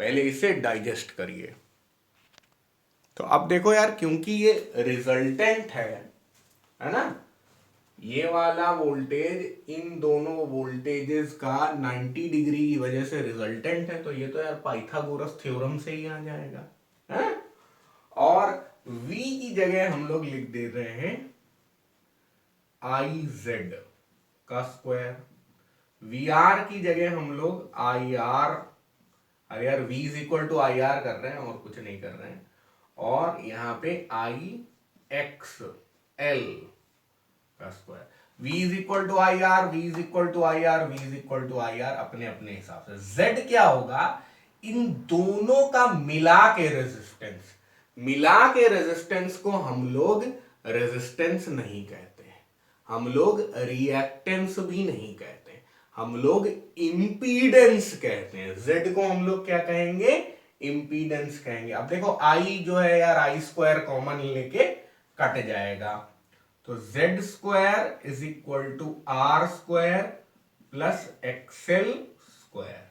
पहले इसे डाइजेस्ट करिए। तो अब देखो यार, क्योंकि ये रिजल्टेंट है ना, ये वाला वोल्टेज इन दोनों वोल्टेजेस का 90 डिग्री की वजह से रिजल्टेंट है, तो ये तो यार पाइथागोरस थ्योरम से ही आ जाएगा है? और V की जगह हम लोग लिख दे रहे हैं IZ का स्क्वायर, VR की जगह हम लोग IR, अरे यार V is equal to IR कर रहे हैं और कुछ नहीं कर रहे हैं, और यहां पे IXL का square, V is equal to IR, V is equal to IR, V is equal to IR अपने अपने हिसाब से। Z क्या होगा, इन दोनों का मिला के रेजिस्टेंस, मिला के रेजिस्टेंस को हम लोग रेजिस्टेंस नहीं कहते हैं, हम लोग रिएक्टेंस भी नहीं कहते, हम लोग इंपीडेंस कहते हैं। Z को हम लोग क्या कहेंगे, इंपीडेंस कहेंगे। अब देखो I जो है यार, I स्क्वायर कॉमन लेके कट जाएगा, तो Z square is equal to R square plus XL square,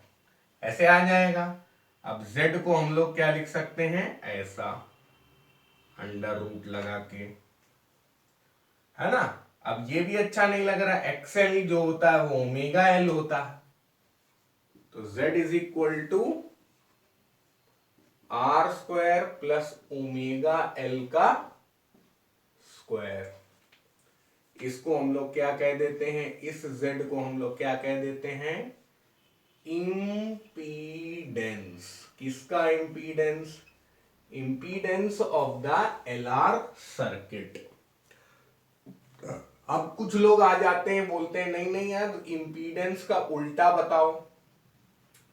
ऐसे आ जाएगा। अब Z को हम लोग क्या लिख सकते हैं, ऐसा अंडर रूट लगा के, है ना। अब ये भी अच्छा नहीं लग रहा, XL जो होता है वो ओमेगा L होता है, तो Z is equal to R square plus omega L का स्क्वायर। इसको हम लोग क्या कह देते हैं, इस Z को हम लोग क्या कह देते हैं, इंपीडेंस। किसका impedance, impedance of the LR circuit. अब कुछ लोग आ जाते हैं, बोलते हैं नहीं नहीं यार, इंपीडेंस का उल्टा बताओ,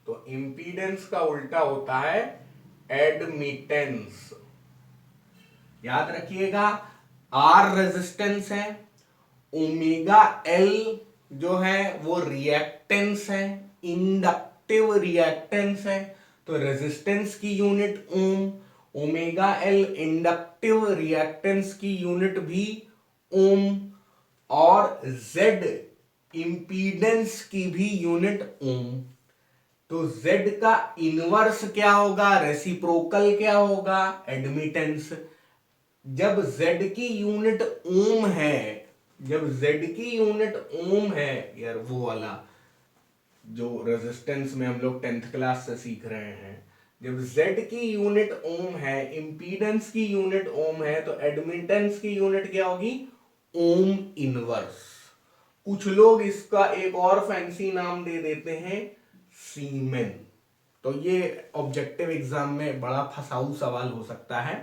तो इंपीडेंस का उल्टा होता है एडमिटेंस। याद रखिएगा, R रेजिस्टेंस है, ओमेगा L जो है वो रिएक्टेंस है, इंडक्टिव रिएक्टेंस है, तो रेजिस्टेंस की यूनिट ओम, ओमेगा L इंडक्टिव रिएक्टेंस की यूनिट भी ओम, और Z इंपीडेंस की भी यूनिट ओम। तो Z का इनवर्स क्या होगा, रेसिप्रोकल क्या होगा, एडमिटेंस। जब Z की यूनिट ओम है, जब Z की यूनिट ओम है यार, वो वाला जो रेजिस्टेंस में हम लोग 10th क्लास से सीख रहे हैं, जब Z की यूनिट ओम है, इंपीडेंस की यूनिट ओम है, तो एडमिटेंस की यूनिट क्या होगी, ओम इनवर्स। कुछ लोग इसका एक और फैंसी नाम दे देते हैं, सीमेन। तो ये ऑब्जेक्टिव एग्जाम में बड़ा फसाऊ सवाल हो सकता है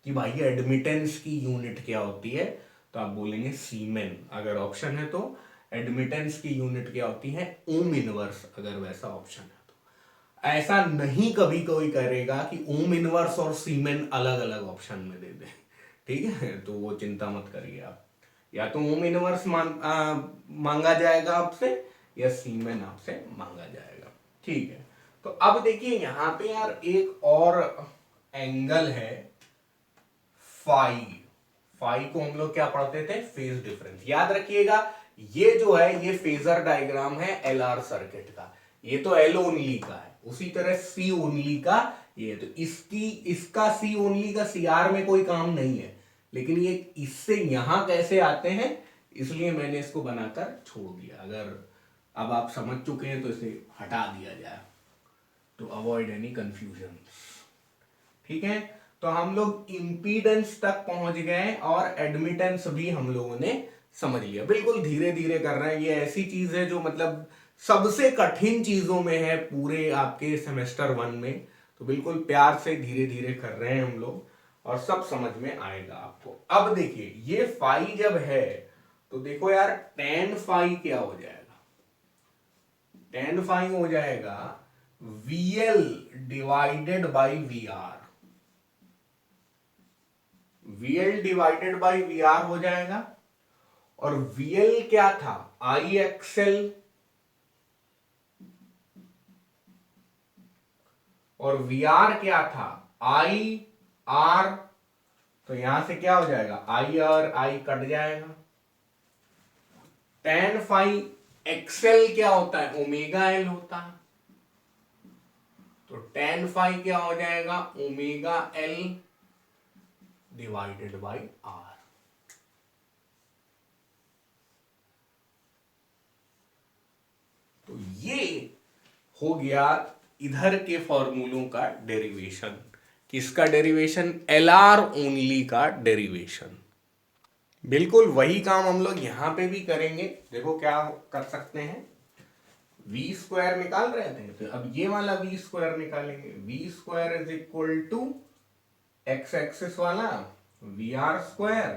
कि भाई एडमिटेंस की यूनिट क्या होती है, तो आप बोलेंगे सीमेन अगर ऑप्शन है, तो एडमिटेंस की यूनिट क्या होती है, ओम इनवर्स अगर वैसा ऑप्शन है तो। ऐसा नहीं कभी कोई करेगा कि ओम इनवर्स और सीमेन अलग अलग ऑप्शन में दे दे, ठीक है, तो वो चिंता मत करिए आप। या तो ओम इनवर्स मांगा जाएगा आपसे, या सीमेन आपसे मांगा जाएगा, ठीक है। तो अब देखिए यहां पे यार एक और एंगल है फाई। फाई को हम लोग क्या पढ़ते थे, फेज डिफरेंस। याद रखिएगा, ये जो है ये फेजर डायग्राम है LR सर्किट का, ये तो L ओनली का है, उसी तरह C ओनली का ये, तो इसका C ओनली का CR में कोई काम नहीं है, लेकिन ये इससे यहां कैसे आते हैं, इसलिए मैंने इसको बनाकर छोड़ दिया। अगर अब आप समझ चुके हैं तो इसे हटा दिया जाए टू अवॉइड एनी कंफ्यूजन, ठीक है। तो हम लोग इंपीडेंस तक पहुंच गए और एडमिटेंस भी हम लोगों ने समझ लिया। बिल्कुल धीरे धीरे कर रहे हैं, ये ऐसी चीज है जो मतलब सबसे कठिन चीजों में है पूरे आपके सेमेस्टर 1 में, तो बिल्कुल प्यार से धीरे धीरे कर रहे हैं हम लोग, और सब समझ में आएगा आपको। अब देखिए ये फाई जब है, तो देखो यार tan फाई क्या हो जाएगा, tan फाई हो जाएगा VL divided by VR, VL divided by VR हो जाएगा। और VL क्या था, IXL, और VR क्या था, IR। तो यहां से क्या हो जाएगा, आई और आई कट जाएगा। tan फाई एक्सएल क्या होता है, ओमेगा एल होता है। तो tan फाई क्या हो जाएगा, omega L divided by R. तो ये हो गया इधर के फॉर्मूलों का डेरिवेशन। किसका डेरिवेशन, एल आर ओनली का डेरिवेशन। बिल्कुल वही काम हम लोग यहां पे भी करेंगे। देखो क्या कर सकते हैं, वी स्क्वायर निकाल रहे थे, तो अब ये वाला वी स्क्वायर निकालेंगे। V square is equal to X axis वाला V R square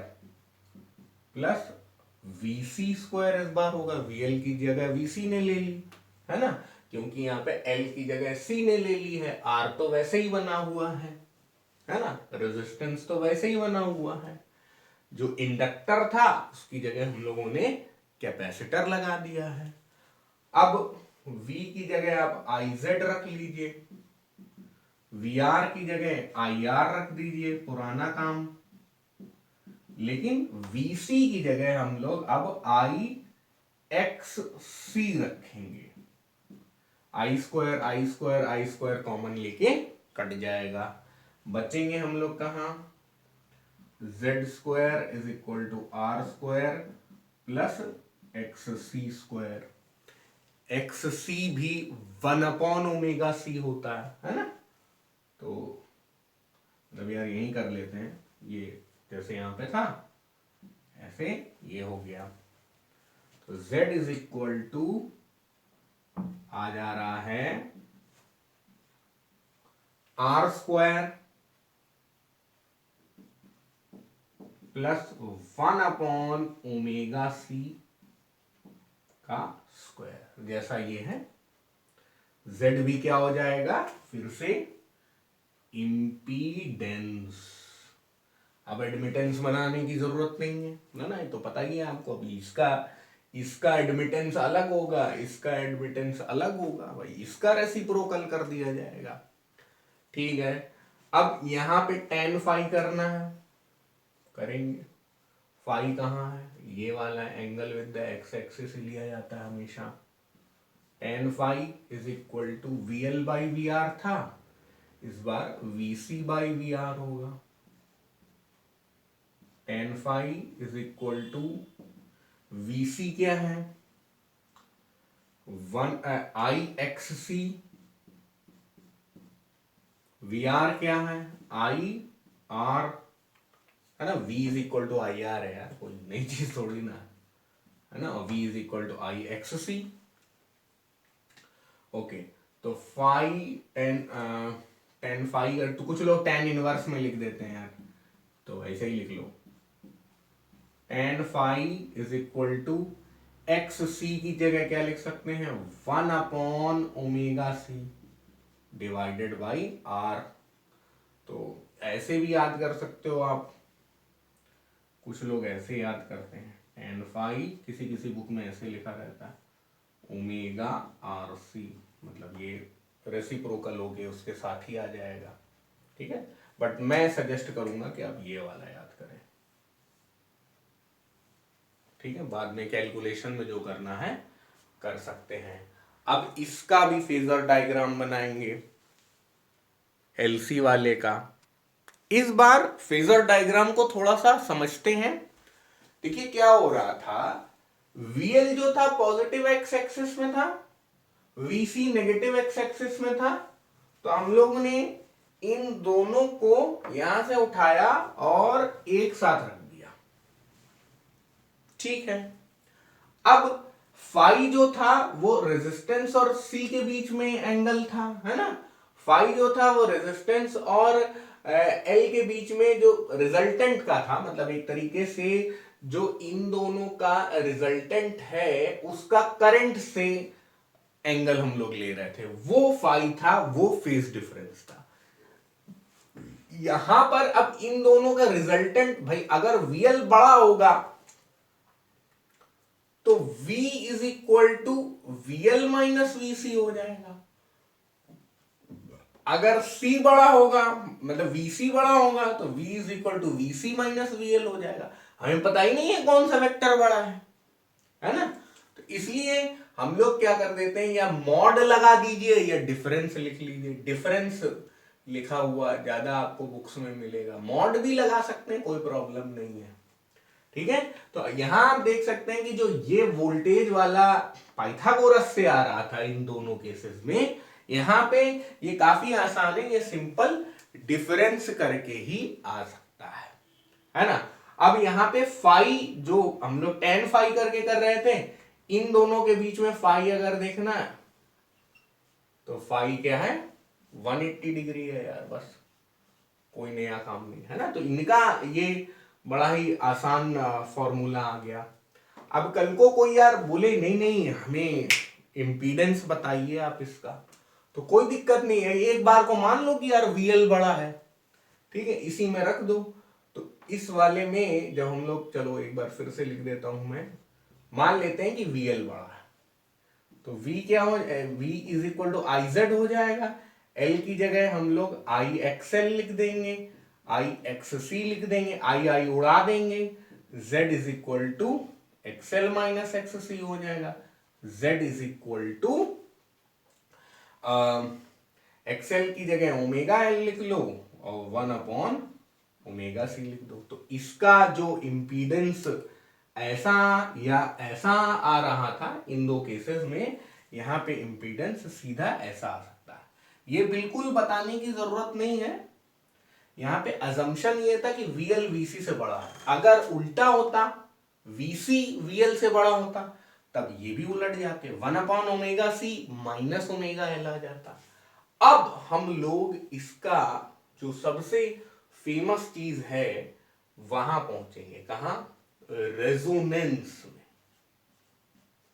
plus V C square इस बार होगा। वी एल की जगह वी सी ने ले ली है ना, क्योंकि यहाँ पे एल की जगह सी ने ले ली है। आर तो वैसे ही बना हुआ है ना, रेजिस्टेंस तो वैसे ही बना हुआ है। जो इंडक्टर था उसकी जगह हम लोगों ने कैपेसिटर लगा दिया है। अब V की जगह आप IZ रख लीजिए, VR की जगह IR रख दीजिए, पुराना काम। लेकिन VC की जगह हम लोग अब IXC रखेंगे। आई स्क्वायर कॉमन लेके कट जाएगा। बचेंगे हम लोग कहां, Z square is equal to R square plus XC square. XC भी 1/ओमेगा C होता है ना। तो मतलब यार यही कर लेते हैं, ये जैसे यहां पे था ऐसे ये हो गया। तो Z इज इक्वल टू आ जा रहा है R स्क्वायर प्लस 1/ओमेगा C का स्क्वायर। जैसा ये है, Z भी क्या हो जाएगा, फिर से इम्पीडेंस। अब एडमिटेंस बनाने की जरूरत नहीं है ना, ये तो पता ही है आपको। अभी इसका एडमिटेंस अलग होगा, इसका एडमिटेंस अलग होगा, भाई इसका रेसिप्रोकल कर दिया जाएगा। ठीक है, अब यहां पे tan फाई करना है, करेंगे। फाई कहां है, ये वाला angle with the X axis लिया जाता है हमेशा। tan phi is equal to V L by V R था, इस बार V C by V R होगा। tan phi is equal to V C क्या है, 1IXC, वी आर क्या है, IR है ना। V is equal to IR है यार, कोई नई चीज थोड़ी ना है ना। V is equal to IXC। Okay, तो फाई टेन फाई, तो कुछ लोग tan इनवर्स में लिख देते हैं यार, तो ऐसे ही लिख लो। tan phi is equal to XC की जगह क्या लिख सकते हैं, 1/ओमेगा C डिवाइडेड बाई R। तो ऐसे भी याद कर सकते हो आप, कुछ लोग ऐसे याद करते हैं। tan फाई किसी किसी बुक में ऐसे लिखा रहता है, ओमेगा RC, मतलब ये रेसिप्रोकल हो गए, उसके साथ ही आ जाएगा। ठीक है, बट मैं सजेस्ट करूंगा कि आप ये वाला याद करें। ठीक है, बाद में कैलकुलेशन में जो करना है कर सकते हैं। अब इसका भी फेजर डायग्राम बनाएंगे, एलसी वाले का। इस बार फेजर डायग्राम को थोड़ा सा समझते हैं। देखिए क्या हो रहा था, वीएल जो था पॉजिटिव एक्स एक्सिस में था, वीसी नेगेटिव एक्स एक्सिस में था। तो हम लोग ने इन दोनों को यहां से उठाया और एक साथ रख दिया। ठीक है, अब फाई जो था वो रेजिस्टेंस और सी के बीच में एंगल था, है ना। फाई जो था वो रेजिस्टेंस और एल के बीच में जो रिजल्टेंट का था, मतलब एक तरीके से जो इन दोनों का रिजल्टेंट है उसका करंट से एंगल हम लोग ले रहे थे, वो फाई था, वो फेज डिफरेंस था। यहां पर अब इन दोनों का रिजल्टेंट, भाई अगर वीएल बड़ा होगा तो V is equal to VL minus VC हो जाएगा। अगर C बड़ा होगा मतलब VC बड़ा होगा तो V is equal to VC minus VL हो जाएगा। हमें पता ही नहीं है कौन सा वेक्टर बड़ा है ना। तो इसलिए हम लोग क्या कर देते हैं, या मॉड लगा दीजिए या डिफरेंस लिख लीजिए। डिफरेंस लिखा हुआ ज्यादा आपको बुक्स में मिलेगा, मॉड भी लगा सकते हैं, कोई प्रॉब्लम नहीं है। ठीक है, तो यहां आप देख सकते हैं कि जो ये वोल्टेज वाला पाइथागोरस से आ रहा था इन दोनों केसेस में, यहां पे ये काफी आसान है, ये सिंपल डिफरेंस करके ही आ सकता है ना। अब यहाँ पे फाई जो हम लोग tan फाई करके कर रहे थे, इन दोनों के बीच में फाई अगर देखना है तो फाई क्या है 180 डिग्री है यार, बस कोई नया काम नहीं है ना। तो इनका ये बड़ा ही आसान फॉर्मूला आ गया। अब कल को कोई यार बोले नहीं नहीं हमें इम्पीडेंस बताइए आप इसका, तो कोई दिक्कत नहीं है, एक बार को मान लो कि यार VL बड़ा है, ठीक है, इसी में रख दो। तो इस वाले में जब हम लोग, चलो एक बार फिर से लिख देता हूं मैं, मान लेते हैं कि VL बड़ा है, तो V क्या हो, V is equal to IZ हो जाएगा। L की जगह हम लोग IXL लिख देंगे, IXC लिख देंगे, I उड़ा देंगे, Z is equal to XL minus XC हो जाएगा। Z is equal to XL की जगह ओमेगा L लिख लो और 1/ओमेगा C लिख दो। तो इसका जो इम्पीडेंस ऐसा या ऐसा आ रहा था इन दो केसेस में, यहां पे इम्पीडेंस सीधा ऐसा आ सकता है। ये बिल्कुल बताने की जरूरत नहीं है, यहां पे अजम्पशन ये था कि VL VC से बड़ा है। अगर उल्टा होता, VC VL से बड़ा होता, तब ये भी उलट जाते, 1/ओमेगा C माइनस ओमेगा L आ जाता। अब हम लोग इसका जो सबसे फेमस चीज है वहां पहुंचेंगे, कहां, रेजोनेंस में।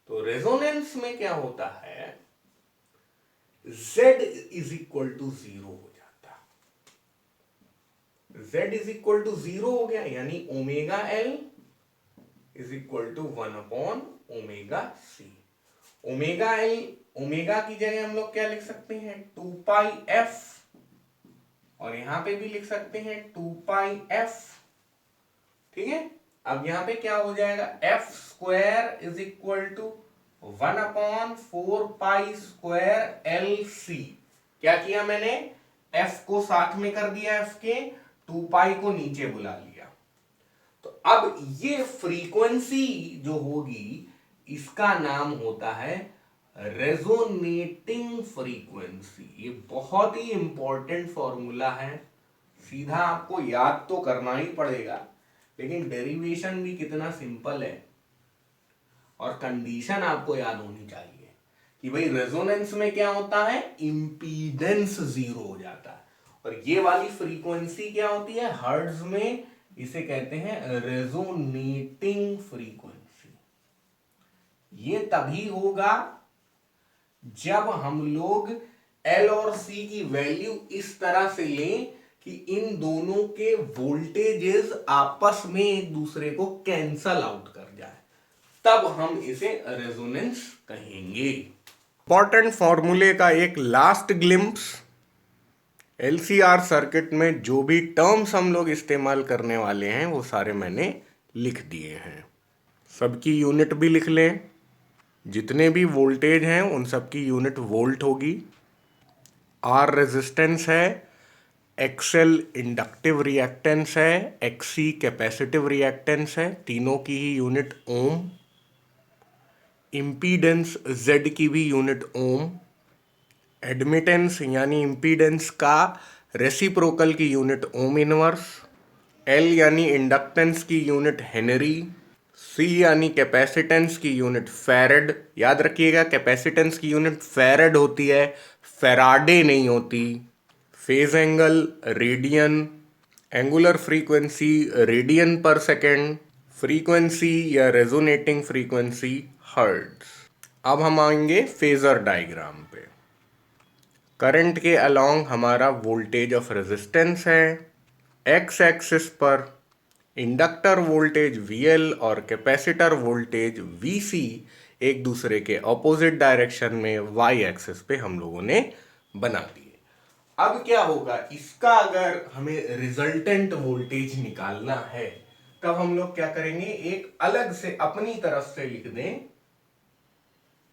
तो रेजोनेंस में क्या होता है, Z इज इक्वल टू 0 हो जाता। Z इज इक्वल टू 0 हो गया, यानी omega L is equal to 1/ओमेगा C। ओमेगा L, ओमेगा की जगह हम लोग क्या लिख सकते हैं 2πf, और यहां पे भी लिख सकते हैं 2πf। ठीक है, अब यहां पे क्या हो जाएगा, f square is equal to 1/4π² LC। क्या किया मैंने, f को साथ में कर दिया f के, 2π को नीचे बुला लिया। तो अब ये फ्रीक्वेंसी जो होगी इसका नाम होता है रेजोनेटिंग फ्रीक्वेंसी। ये बहुत ही इंपॉर्टेंट फॉर्मूला है, सीधा आपको याद तो करना ही पड़ेगा, लेकिन डेरिवेशन भी कितना सिंपल है, और कंडीशन आपको याद होनी चाहिए कि भाई रेजोनेंस में क्या होता है, इंपीडेंस 0 हो जाता है। और ये वाली फ्रीक्वेंसी क्या होती है हर्ट्ज में, इसे कहते हैं रेजोनेटिंग फ्रीक्वेंसी। ये तभी होगा जब हम लोग L और C की वैल्यू इस तरह से लें कि इन दोनों के वोल्टेजेस आपस में एक दूसरे को कैंसल आउट कर जाए, तब हम इसे रेजोनेंस कहेंगे। इंपॉर्टेंट फॉर्मूले का एक लास्ट ग्लिम्प्स, LCR सर्किट में जो भी टर्म्स हम लोग इस्तेमाल करने वाले हैं वो सारे मैंने लिख दिए हैं, सबकी यूनिट भी लिख लें। जितने भी वोल्टेज हैं उन सबकी यूनिट वोल्ट होगी, R रेजिस्टेंस है, XL इंडक्टिव रिएक्टेंस है, XC कैपेसिटिव रिएक्टेंस है, तीनों की ही यूनिट ओम। इम्पीडेंस Z की भी यूनिट ओम। एडमिटेंस यानी इम्पीडेंस का रेसिप्रोकल की यूनिट ओम इनवर्स। L यानी इंडक्टेंस की यूनिट हेनरी। C यानी कैपेसिटेंस की यूनिट फैरेड। याद रखिएगा कैपेसिटेंस की यूनिट फैरेड होती है, फैराडे नहीं होती। Phase angle radian, angular frequency radian पर सेकेंड, फ्रीक्वेंसी या रेजोनेटिंग फ्रीक्वेंसी हर्ट्ज। अब हम आएंगे फेजर डायग्राम पे। करंट के अलोंग हमारा वोल्टेज ऑफ रेजिस्टेंस है, एक्स एक्सिस पर इंडक्टर वोल्टेज VL और कैपेसिटर वोल्टेज VC एक दूसरे के ऑपोजिट डायरेक्शन में Y एक्सिस पे हम लोगों ने बना दिए। अब क्या होगा, इसका अगर हमें रिजल्टेंट वोल्टेज निकालना है तब हम लोग क्या करेंगे, एक अलग से अपनी तरफ से लिख दें,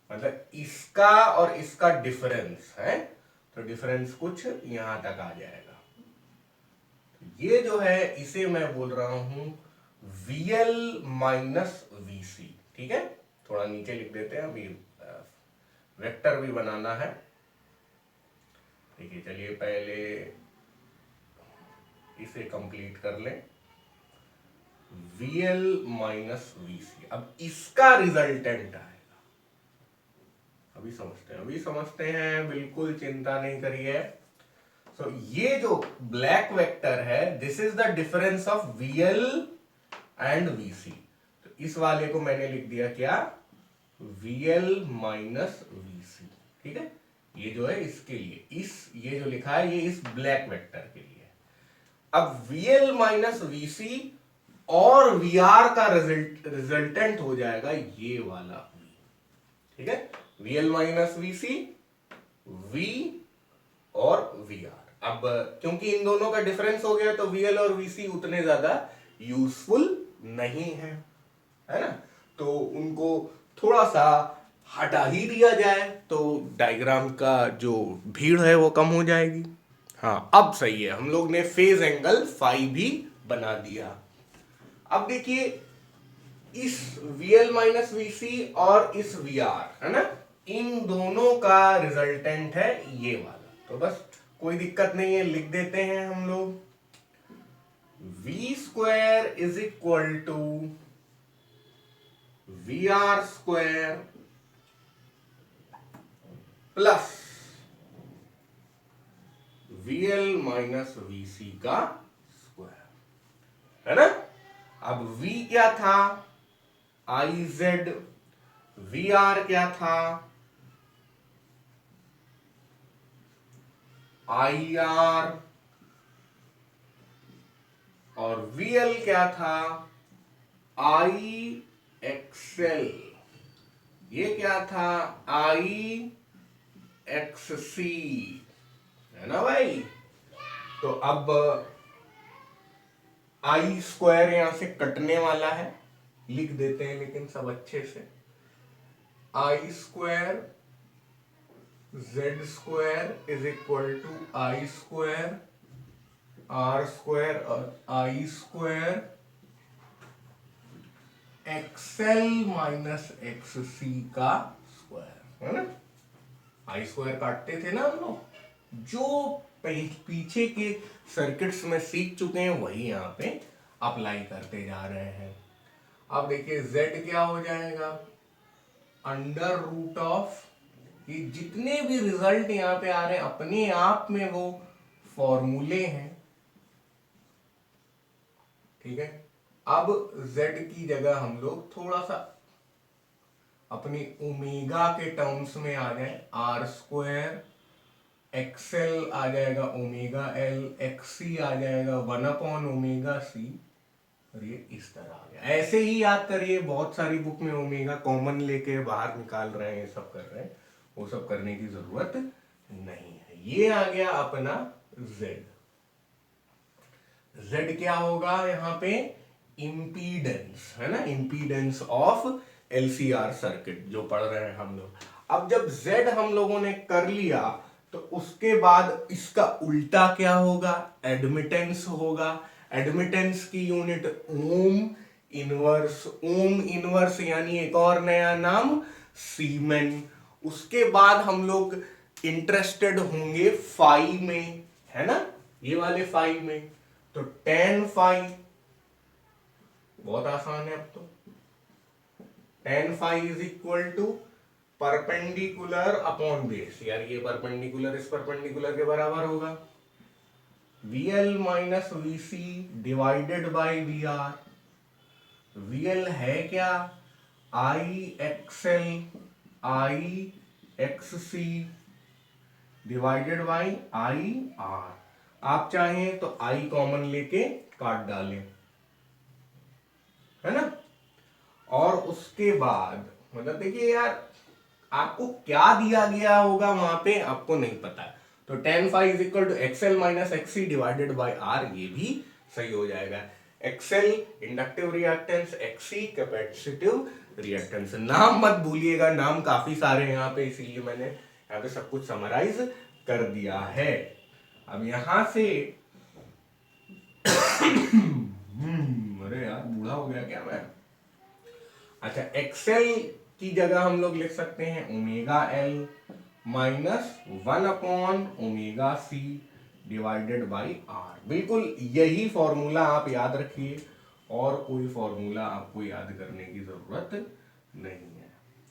मतलब इसका और इसका डिफरेंस है, तो डिफरेंस कुछ यहां तक आ जाएगा। ये जो है इसे मैं बोल रहा हूं VL माइनस VC। ठीक है, थोड़ा नीचे लिख देते हैं, अभी वेक्टर भी बनाना है। देखिए चलिए पहले इसे कंप्लीट कर लें, VL माइनस VC। अब इसका रिजल्टेंट आएगा, अभी समझते हैं, बिल्कुल चिंता नहीं करिए। तो ये जो ब्लैक वेक्टर है, this is the difference of VL and VC। तो इस वाले को मैंने लिख दिया क्या, VL माइनस VC। ठीक है, ये जो है इसके लिए, ये जो लिखा है ये इस ब्लैक वेक्टर के लिए। अब VL माइनस VC और VR का रिजल्टेंट हो जाएगा ये वाला V। ठीक है, VL माइनस VC, V और VR। अब क्योंकि इन दोनों का डिफरेंस हो गया तो VL और VC उतने ज्यादा यूजफुल नहीं है ना, तो उनको थोड़ा सा हटा ही दिया जाए तो डायग्राम का जो भीड़ है वो कम हो जाएगी। हाँ अब सही है, हम लोग ने फेज एंगल फाई भी बना दिया। अब देखिए इस VL माइनस VC और इस VR है ना, इन दोनों का रिजल्टेंट है ये वाला। तो बस कोई दिक्कत नहीं है, लिख देते हैं हम लोग, V square is equal to VR square plus VL minus VC का स्क्वायर, है ना। अब V क्या था, IZ, VR क्या था, IR, और VL क्या था, IXL, ये क्या था, IXC, है ना भाई। तो अब I स्क्वायर यहां से कटने वाला है, लिख देते हैं लेकिन सब अच्छे से, I square Z square is equal to I square R square और I square XL minus XC का स्क्वायर, है ना। I स्क्वायर काटते थे ना हम लोग, जो पीछे के सर्किट्स में सीख चुके हैं वही यहाँ पे अप्लाई करते जा रहे हैं। अब देखिए Z क्या हो जाएगा, अंडर रूट ऑफ, ये जितने भी रिजल्ट यहाँ पे आ रहे हैं अपने आप में वो फॉर्मूले हैं। ठीक है, अब Z की जगह हम लोग थोड़ा सा अपनी ओमेगा के टर्म्स में आ जाए, आर स्क्वायर एक्सएल आ जाएगा ओमेगा एल, एक्सी आ जाएगा 1/ओमेगा c, और ये इस तरह आ गया। ऐसे ही याद करिए, बहुत सारी बुक में ओमेगा कॉमन लेके बाहर निकाल रहे हैं, सब कर रहे हैं, वो सब करने की जरूरत नहीं है। ये आ गया अपना Z। Z क्या होगा यहाँ पे, इंपीडेंस, है ना, इंपीडेंस ऑफ LCR सर्किट जो पढ़ रहे हैं हम लोग। अब जब Z हम लोगों ने कर लिया तो उसके बाद इसका उल्टा क्या होगा, एडमिटेंस होगा। एडमिटेंस की unit ohm inverse, ohm inverse यानी एक और नया नाम सीमेन। उसके बाद हम लोग इंटरेस्टेड होंगे फाई में, है ना, ये वाले फाई में, तो tan फाई बहुत आसान है। अब तो tan phi is equal to perpendicular upon base, यार ये परपेंडिकुलर इस परपेंडिकुलर के बराबर होगा, VL minus VC divided by VR। VL है क्या, IXL IXC divided by IR। आप चाहें तो I कॉमन लेके काट डालें, है ना। और उसके बाद मतलब देखिए यार, आपको क्या दिया गया होगा वहां पे आपको नहीं पता है, तो tan phi is equal to XL minus XC divided by R, ये भी सही हो जाएगा। XL inductive reactance, XC capacitive reactance. नाम मत भूलिएगा, नाम काफी सारे हैं यहाँ पे, इसीलिए मैंने यहाँ पे सब कुछ समराइज कर दिया है। अब यहां से अरे यार बूढ़ा हो गया क्या मैं। अच्छा, XL की जगह हम लोग लिख सकते हैं ओमेगा L माइनस 1/ओमेगा C डिवाइडेड बाई R। बिल्कुल यही फॉर्मूला आप याद रखिए, और कोई फॉर्मूला आपको याद करने की जरूरत नहीं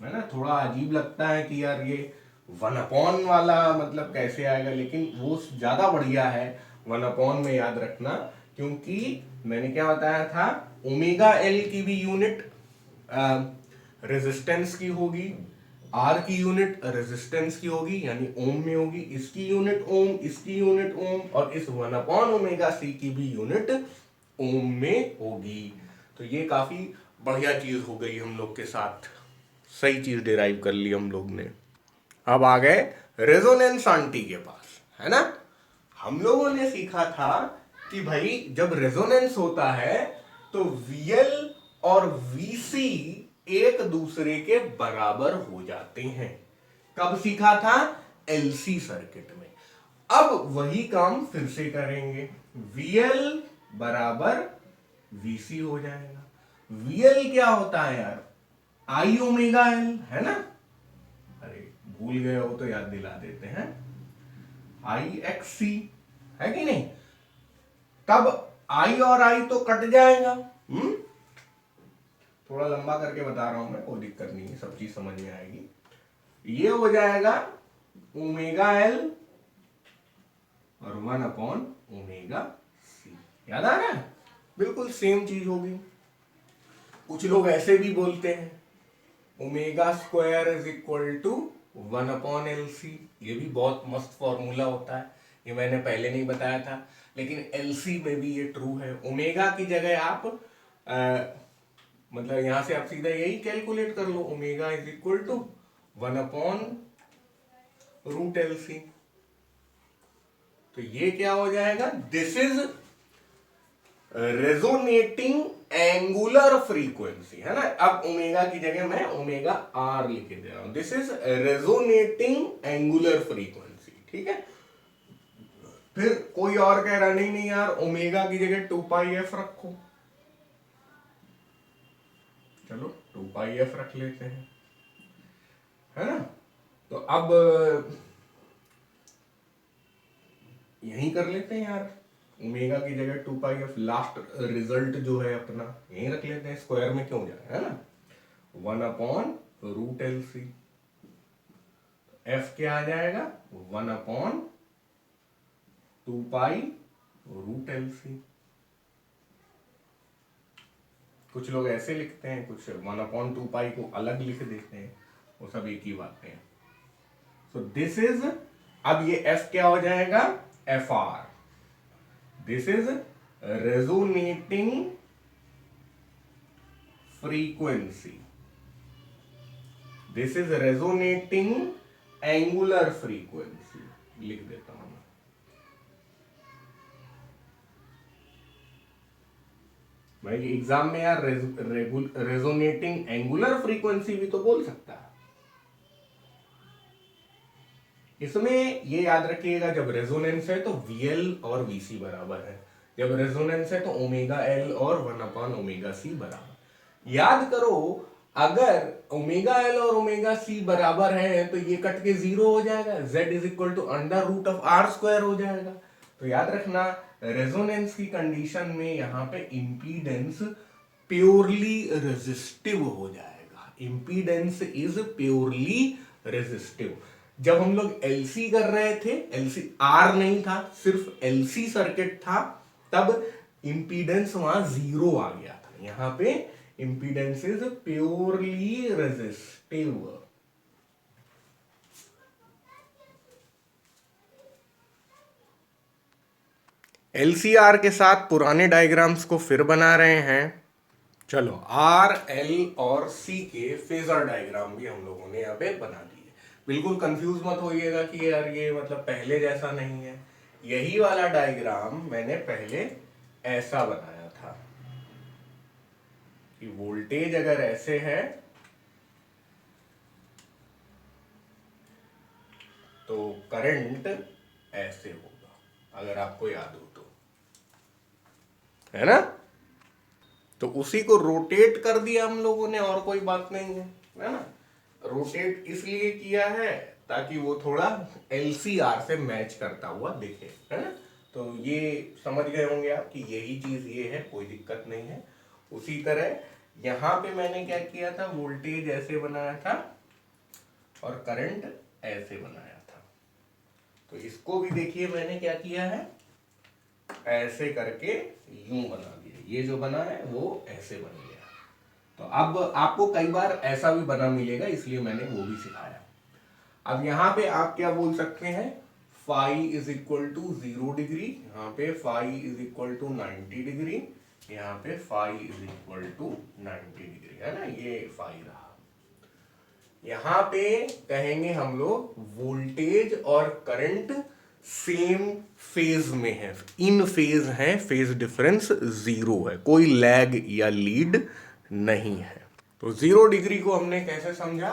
है ना। थोड़ा अजीब लगता है कि यार ये 1/, वाला मतलब कैसे आएगा, लेकिन वो ज्यादा बढ़िया है 1/, में याद रखना, क्योंकि मैंने क्या बताया था, ओमेगा L की भी यूनिट रेजिस्टेंस की होगी, आर की यूनिट रेजिस्टेंस की होगी यानी ओम में होगी, इसकी यूनिट ओम, इसकी यूनिट ओम, और इस 1/ओमेगा C की भी यूनिट ओम में होगी। तो ये काफी बढ़िया चीज हो गई हम लोग के साथ, सही चीज डिराइव कर ली हम लोग ने। अब आ गए रेजोनेंस आंटी के पास, है ना। हम लोगों ने सीखा था कि भाई जब रेजोनेंस होता है तो VL और VC एक दूसरे के बराबर हो जाते हैं। कब सीखा था? LC सर्किट में। अब वही काम फिर से करेंगे, VL बराबर VC हो जाएगा। VL क्या होता है यार? I ओमेगा L, है ना। अरे भूल गए हो तो याद दिला देते हैं, IXC है कि नहीं। तब I और I तो कट जाएगा। थोड़ा लंबा करके बता रहा हूं मैं, कोई दिक्कत नहीं है, सब चीज समझ में आएगी। ये हो जाएगा ओमेगा L और 1/ओमेगा C। याद आ रहा है? बिल्कुल सेम चीज होगी। कुछ लोग ऐसे भी बोलते हैं omega square is equal to 1/LC। ये भी बहुत मस्त फॉर्मूला होता है, ये मैंने पहले नहीं बताया था, लेकिन LC में भी ये ट्रू है। ओमेगा की जगह आप मतलब यहां से आप सीधा यही कैलकुलेट कर लो, omega is equal to 1/√LC। तो ये क्या हो जाएगा? This is resonating angular frequency, है ना। अब ओमेगा की जगह मैं ओमेगा R लिख दे रहा हूं, this is resonating angular frequency, ठीक है। फिर कोई और कह रहा नहीं नहीं यार ओमेगा की जगह 2πf रखो, चलो 2πf रख लेते हैं, है ना। तो अब यही कर लेते हैं यार, ओमेगा की जगह 2πf, लास्ट रिजल्ट जो है अपना यही रख लेते हैं, स्क्वायर में क्यों जाए, है ना। 1/√LC, f क्या आ जाएगा? 1/2π√LC। कुछ लोग ऐसे लिखते हैं, कुछ 1/2π को अलग लिख देते हैं, वो सब एक ही बात है। सो दिस इज, अब ये f क्या हो जाएगा? FR। This is resonating frequency, this is resonating angular frequency, लिख देता हूं मैं। भाई एग्जाम में यार रेजोनेटिंग एंगुलर फ्रीक्वेंसी भी तो बोल सकता है। इसमें ये याद रखिएगा, जब रेजोनेंस है तो VL और VC बराबर है, जब रेजोनेंस है तो ओमेगा L और 1/ओमेगा C बराबर। याद करो, अगर ओमेगा L और ओमेगा C बराबर है तो ये कट के 0 हो जाएगा, Z is equal to √R² हो जाएगा। तो याद रखना, रेजोनेंस की कंडीशन में यहां पे इंपीडेंस प्योरली रेजिस्टिव हो जाएगा, इंपीडेंस इज प्योरली रेजिस्टिव। जब हम लोग LC कर रहे थे, LC R नहीं था, सिर्फ LC सर्किट था, तब इंपीडेंस वहां 0 आ गया था। यहां पे impedance is purely resistive. LCR के साथ पुराने डायग्राम्स को फिर बना रहे हैं। चलो R, L और C के फेजर डायग्राम भी हम लोगों ने यहाँ पे बना दिए। बिल्कुल कंफ्यूज मत होइएगा कि यार ये मतलब पहले जैसा नहीं है। यही वाला डायग्राम मैंने पहले ऐसा बनाया था कि वोल्टेज अगर ऐसे है तो करंट ऐसे होगा, अगर आपको याद हो तो, है ना। तो उसी को रोटेट कर दिया हम लोगों ने, और कोई बात नहीं है ना। रोटेट इसलिए किया है ताकि वो थोड़ा LCR से मैच करता हुआ दिखे, है ना। तो ये समझ गए होंगे आप कि यही चीज ये है, कोई दिक्कत नहीं है। उसी तरह यहां पे मैंने क्या किया था, वोल्टेज ऐसे बनाया था और करंट ऐसे बनाया था। तो इसको भी देखिए मैंने क्या किया है, ऐसे करके यूं बना दिया। ये जो बना है वो ऐसे बन गया। तो अब आपको कई बार ऐसा भी बना मिलेगा, इसलिए मैंने वो भी सिखाया। अब यहां पे आप क्या बोल सकते हैं, phi is equal to 0 degree, यहाँ पे phi is equal to 90 degree, यहाँ पे phi is equal to 90 degree, है ना। ये फाई रहा। यहां पे कहेंगे हम लोग वोल्टेज और करंट सेम फेज में है, इन फेज है, फेज डिफरेंस 0 है, कोई लैग या लीड नहीं है। तो 0 डिग्री को हमने कैसे समझा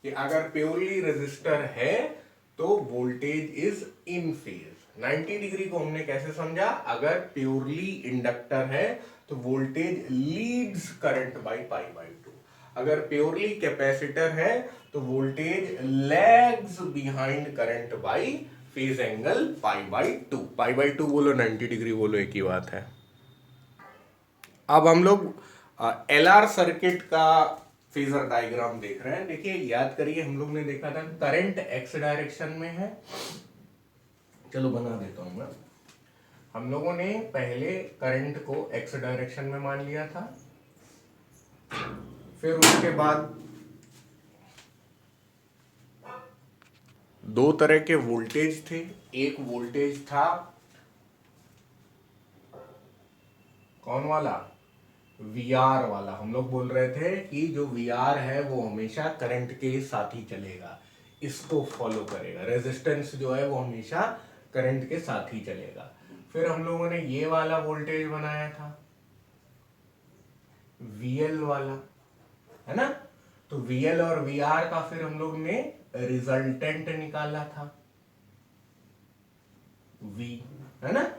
कि अगर प्योरली रेजिस्टर है तो voltage is in phase. 90 degree को हमने कैसे समझा, अगर प्योरली इंडक्टर है तो voltage leads current by pi by 2। अगर प्योरली कैपेसिटर है तो voltage lags behind current by phase angle pi by 2। Pi by 2 बोलो, 90 डिग्री बोलो, एक ही बात है। अब हम लोग LR सर्किट का फेजर डायग्राम देख रहे हैं। देखिए, याद करिए, हम लोग ने देखा था करंट एक्स डायरेक्शन में है। चलो बना देता हूं मैं। हम लोगों ने पहले करंट को एक्स डायरेक्शन में मान लिया था, फिर उसके बाद दो तरह के वोल्टेज थे। एक वोल्टेज था कौन वाला, VR वाला। हम लोग बोल रहे थे कि जो VR है वो हमेशा करंट के साथ ही चलेगा, इसको फॉलो करेगा। रेजिस्टेंस जो है वो हमेशा करंट के साथ ही चलेगा। फिर हम लोगों ने ये वाला वोल्टेज बनाया था VL वाला, है ना। तो VL और VR का फिर हम लोग ने रिजल्टेंट निकाला था V, है ना।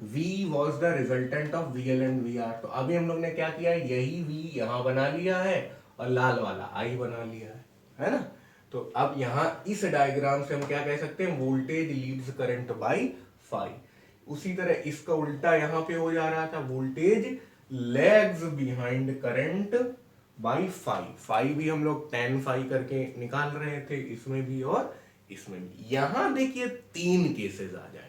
V was the resultant of VL and VR। तो अभी हम लोग ने क्या किया, यही V यहां बना लिया है और लाल वाला I बना लिया है ना। तो अब यहां इस डायग्राम से हम क्या कह सकते हैं, voltage leads current by phi. उसी तरह इसका उल्टा यहां पे हो जा रहा था, voltage lags behind current by phi. Phi भी हम लोग tan फाई करके निकाल रहे थे, इसमें भी और इसमें भी। यहां देखिए तीन केसेस आ जाए।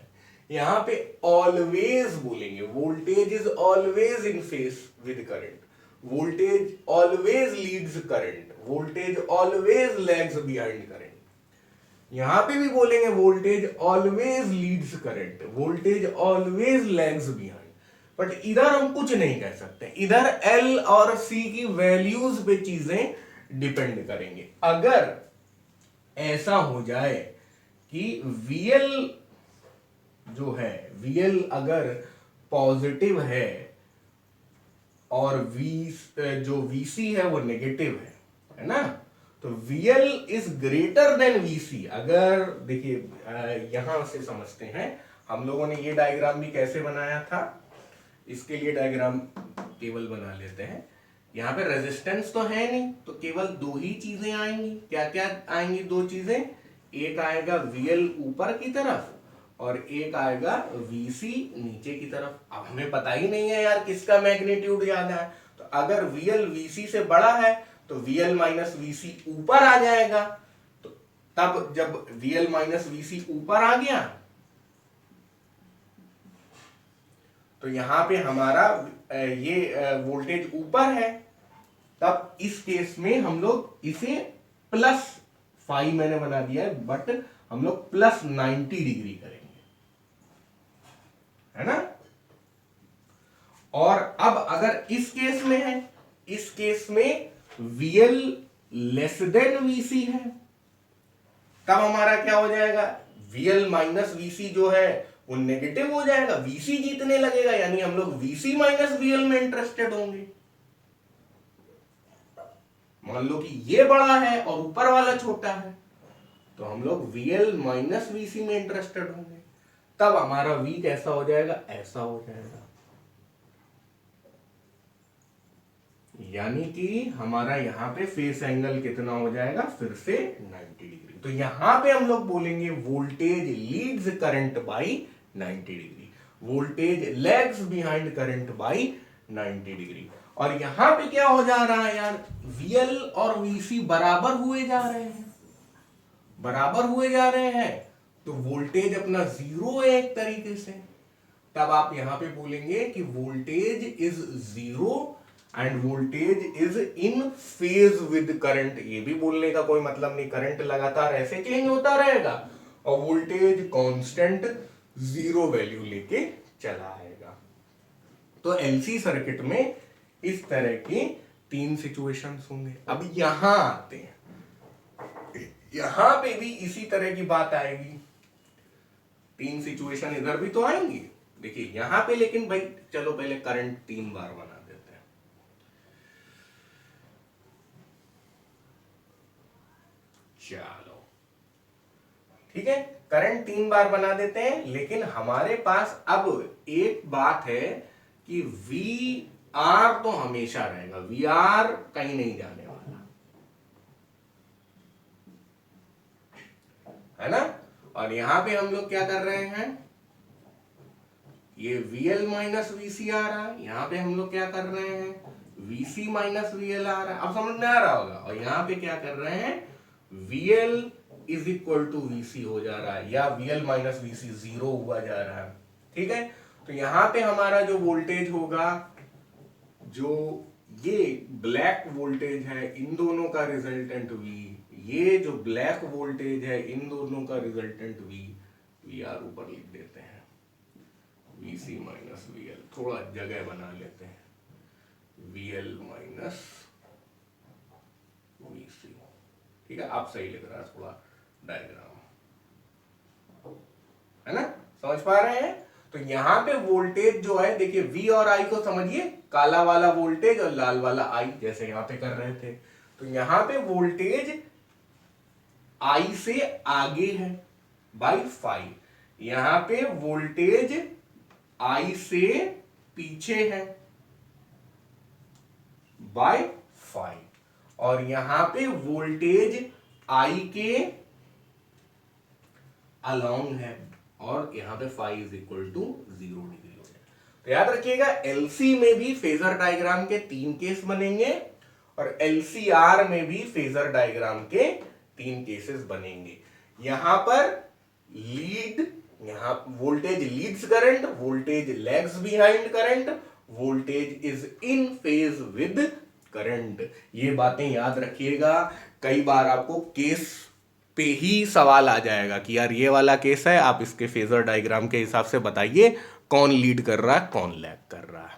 यहां पे ऑलवेज बोलेंगे, voltage is always in phase with current, voltage always leads current, voltage always lags behind current. यहां पे भी बोलेंगे voltage always leads current, voltage always lags behind. But इधर हम कुछ नहीं कह सकते, इधर L और C की वैल्यूज पे चीजें डिपेंड करेंगे। अगर ऐसा हो जाए कि VL जो है, VL अगर पॉजिटिव है और जो VC है वो नेगेटिव है ना, तो VL is greater than VC। अगर देखिए यहां से समझते हैं, हम लोगों ने ये डायग्राम भी कैसे बनाया था, इसके लिए डायग्राम केवल बना लेते हैं। यहां पे रेजिस्टेंस तो है नहीं, तो केवल दो ही चीजें आएंगी। क्या क्या आएंगी, दो चीजें, एक आएगा VL ऊपर की तरफ और एक आएगा VC नीचे की तरफ। अब हमें पता ही नहीं है यार किसका मैग्नीट्यूड ज्यादा है, तो अगर VL VC से बड़ा है तो VL माइनस VC ऊपर आ जाएगा। तो तब जब VL माइनस VC ऊपर आ गया तो यहां पे हमारा ये वोल्टेज ऊपर है, तब इस केस में हम लोग इसे प्लस फाई मैंने बना दिया है, बट हम लोग प्लस 90 डिग्री करेंगे, है ना। और अब अगर इस केस में है, इस केस में VL लेस देन VC है, तब हमारा क्या हो जाएगा, VL माइनस VC जो है वो नेगेटिव हो जाएगा, VC जीतने लगेगा, यानी हम लोग VC माइनस VL में इंटरेस्टेड होंगे। मान लो कि ये बड़ा है और ऊपर वाला छोटा है, तो हम लोग VL माइनस VC में इंटरेस्टेड होंगे। तब हमारा V कैसा हो जाएगा, ऐसा हो जाएगा, यानी कि हमारा यहां पे फेस एंगल कितना हो जाएगा, फिर से 90 डिग्री। तो यहां पे हम लोग बोलेंगे voltage leads current by 90 degree, voltage lags behind current by 90 degree. और यहां पे क्या हो जा रहा है यार, VL और VC बराबर हुए जा रहे हैं, बराबर हुए जा रहे हैं, तो वोल्टेज अपना जीरो है एक तरीके से। तब आप यहां पे बोलेंगे कि voltage is zero end voltage is in phase with current. ये भी बोलने का कोई मतलब नहीं, करंट लगातार ऐसे चेंज होता रहेगा और वोल्टेज कांस्टेंट जीरो वैल्यू लेके चला आएगा। तो एलसी सर्किट में इस तरह की 3 सिचुएशंस होंगे। अब यहां आते हैं, यहां पे भी इसी तरह की बात आएगी, 3 सिचुएशन इधर भी तो आएंगी। देखिए यहां पे, लेकिन भाई चलो पहले करंट 3 बार बना देते हैं। चलो ठीक है, करंट 3 बार बना देते हैं, लेकिन हमारे पास अब एक बात है कि VR तो हमेशा रहेगा, VR कहीं नहीं जाने वाला है ना। और यहां पे हम लोग क्या कर रहे हैं, ये VL माइनस VC आ रहा है, यहां पे हम लोग क्या कर रहे हैं, VC माइनस VL आ रहा है। अब समझ में आ रहा होगा। और यहां पे क्या कर रहे हैं, VL is equal to VC हो जा रहा है, या VL माइनस VC जीरो हुआ जा रहा है। ठीक है, तो यहां पे हमारा जो वोल्टेज होगा, जो ये ब्लैक वोल्टेज है, इन दोनों का रिजल्टेंट V, ये जो ब्लैक वोल्टेज है, इन दोनों का रिजल्टेंट V, VR ऊपर लिख देते हैं, VC माइनस VL, थोड़ा जगह बना लेते हैं, VL माइनस VC। ठीक है, आप सही लिख रहा है, थोड़ा डायग्राम है ना, समझ पा रहे हैं। तो यहां पे वोल्टेज जो है, देखिए V और I को समझिए, काला वाला वोल्टेज और लाल वाला I, जैसे यहां पे कर रहे थे। तो यहां पे वोल्टेज I से आगे है बाई 5, यहां पे वोल्टेज I से पीछे है बाय 5, और यहां पे वोल्टेज I के अलोंग है, और यहां पे 5 इज इक्वल टू 0 डिग्री हो जाए। तो याद रखिएगा, एलसी में भी फेजर डायग्राम के 3 केस बनेंगे, और एलसीआर में भी फेजर डायग्राम के 3 केसेस बनेंगे। यहां पर लीड, यहां voltage leads current, voltage lags behind current, voltage is in phase with current. ये बातें याद रखिएगा, कई बार आपको केस पे ही सवाल आ जाएगा कि यार ये वाला केस है, आप इसके फेजर डायग्राम के हिसाब से बताइए कौन लीड कर रहा है, कौन लैग कर रहा है।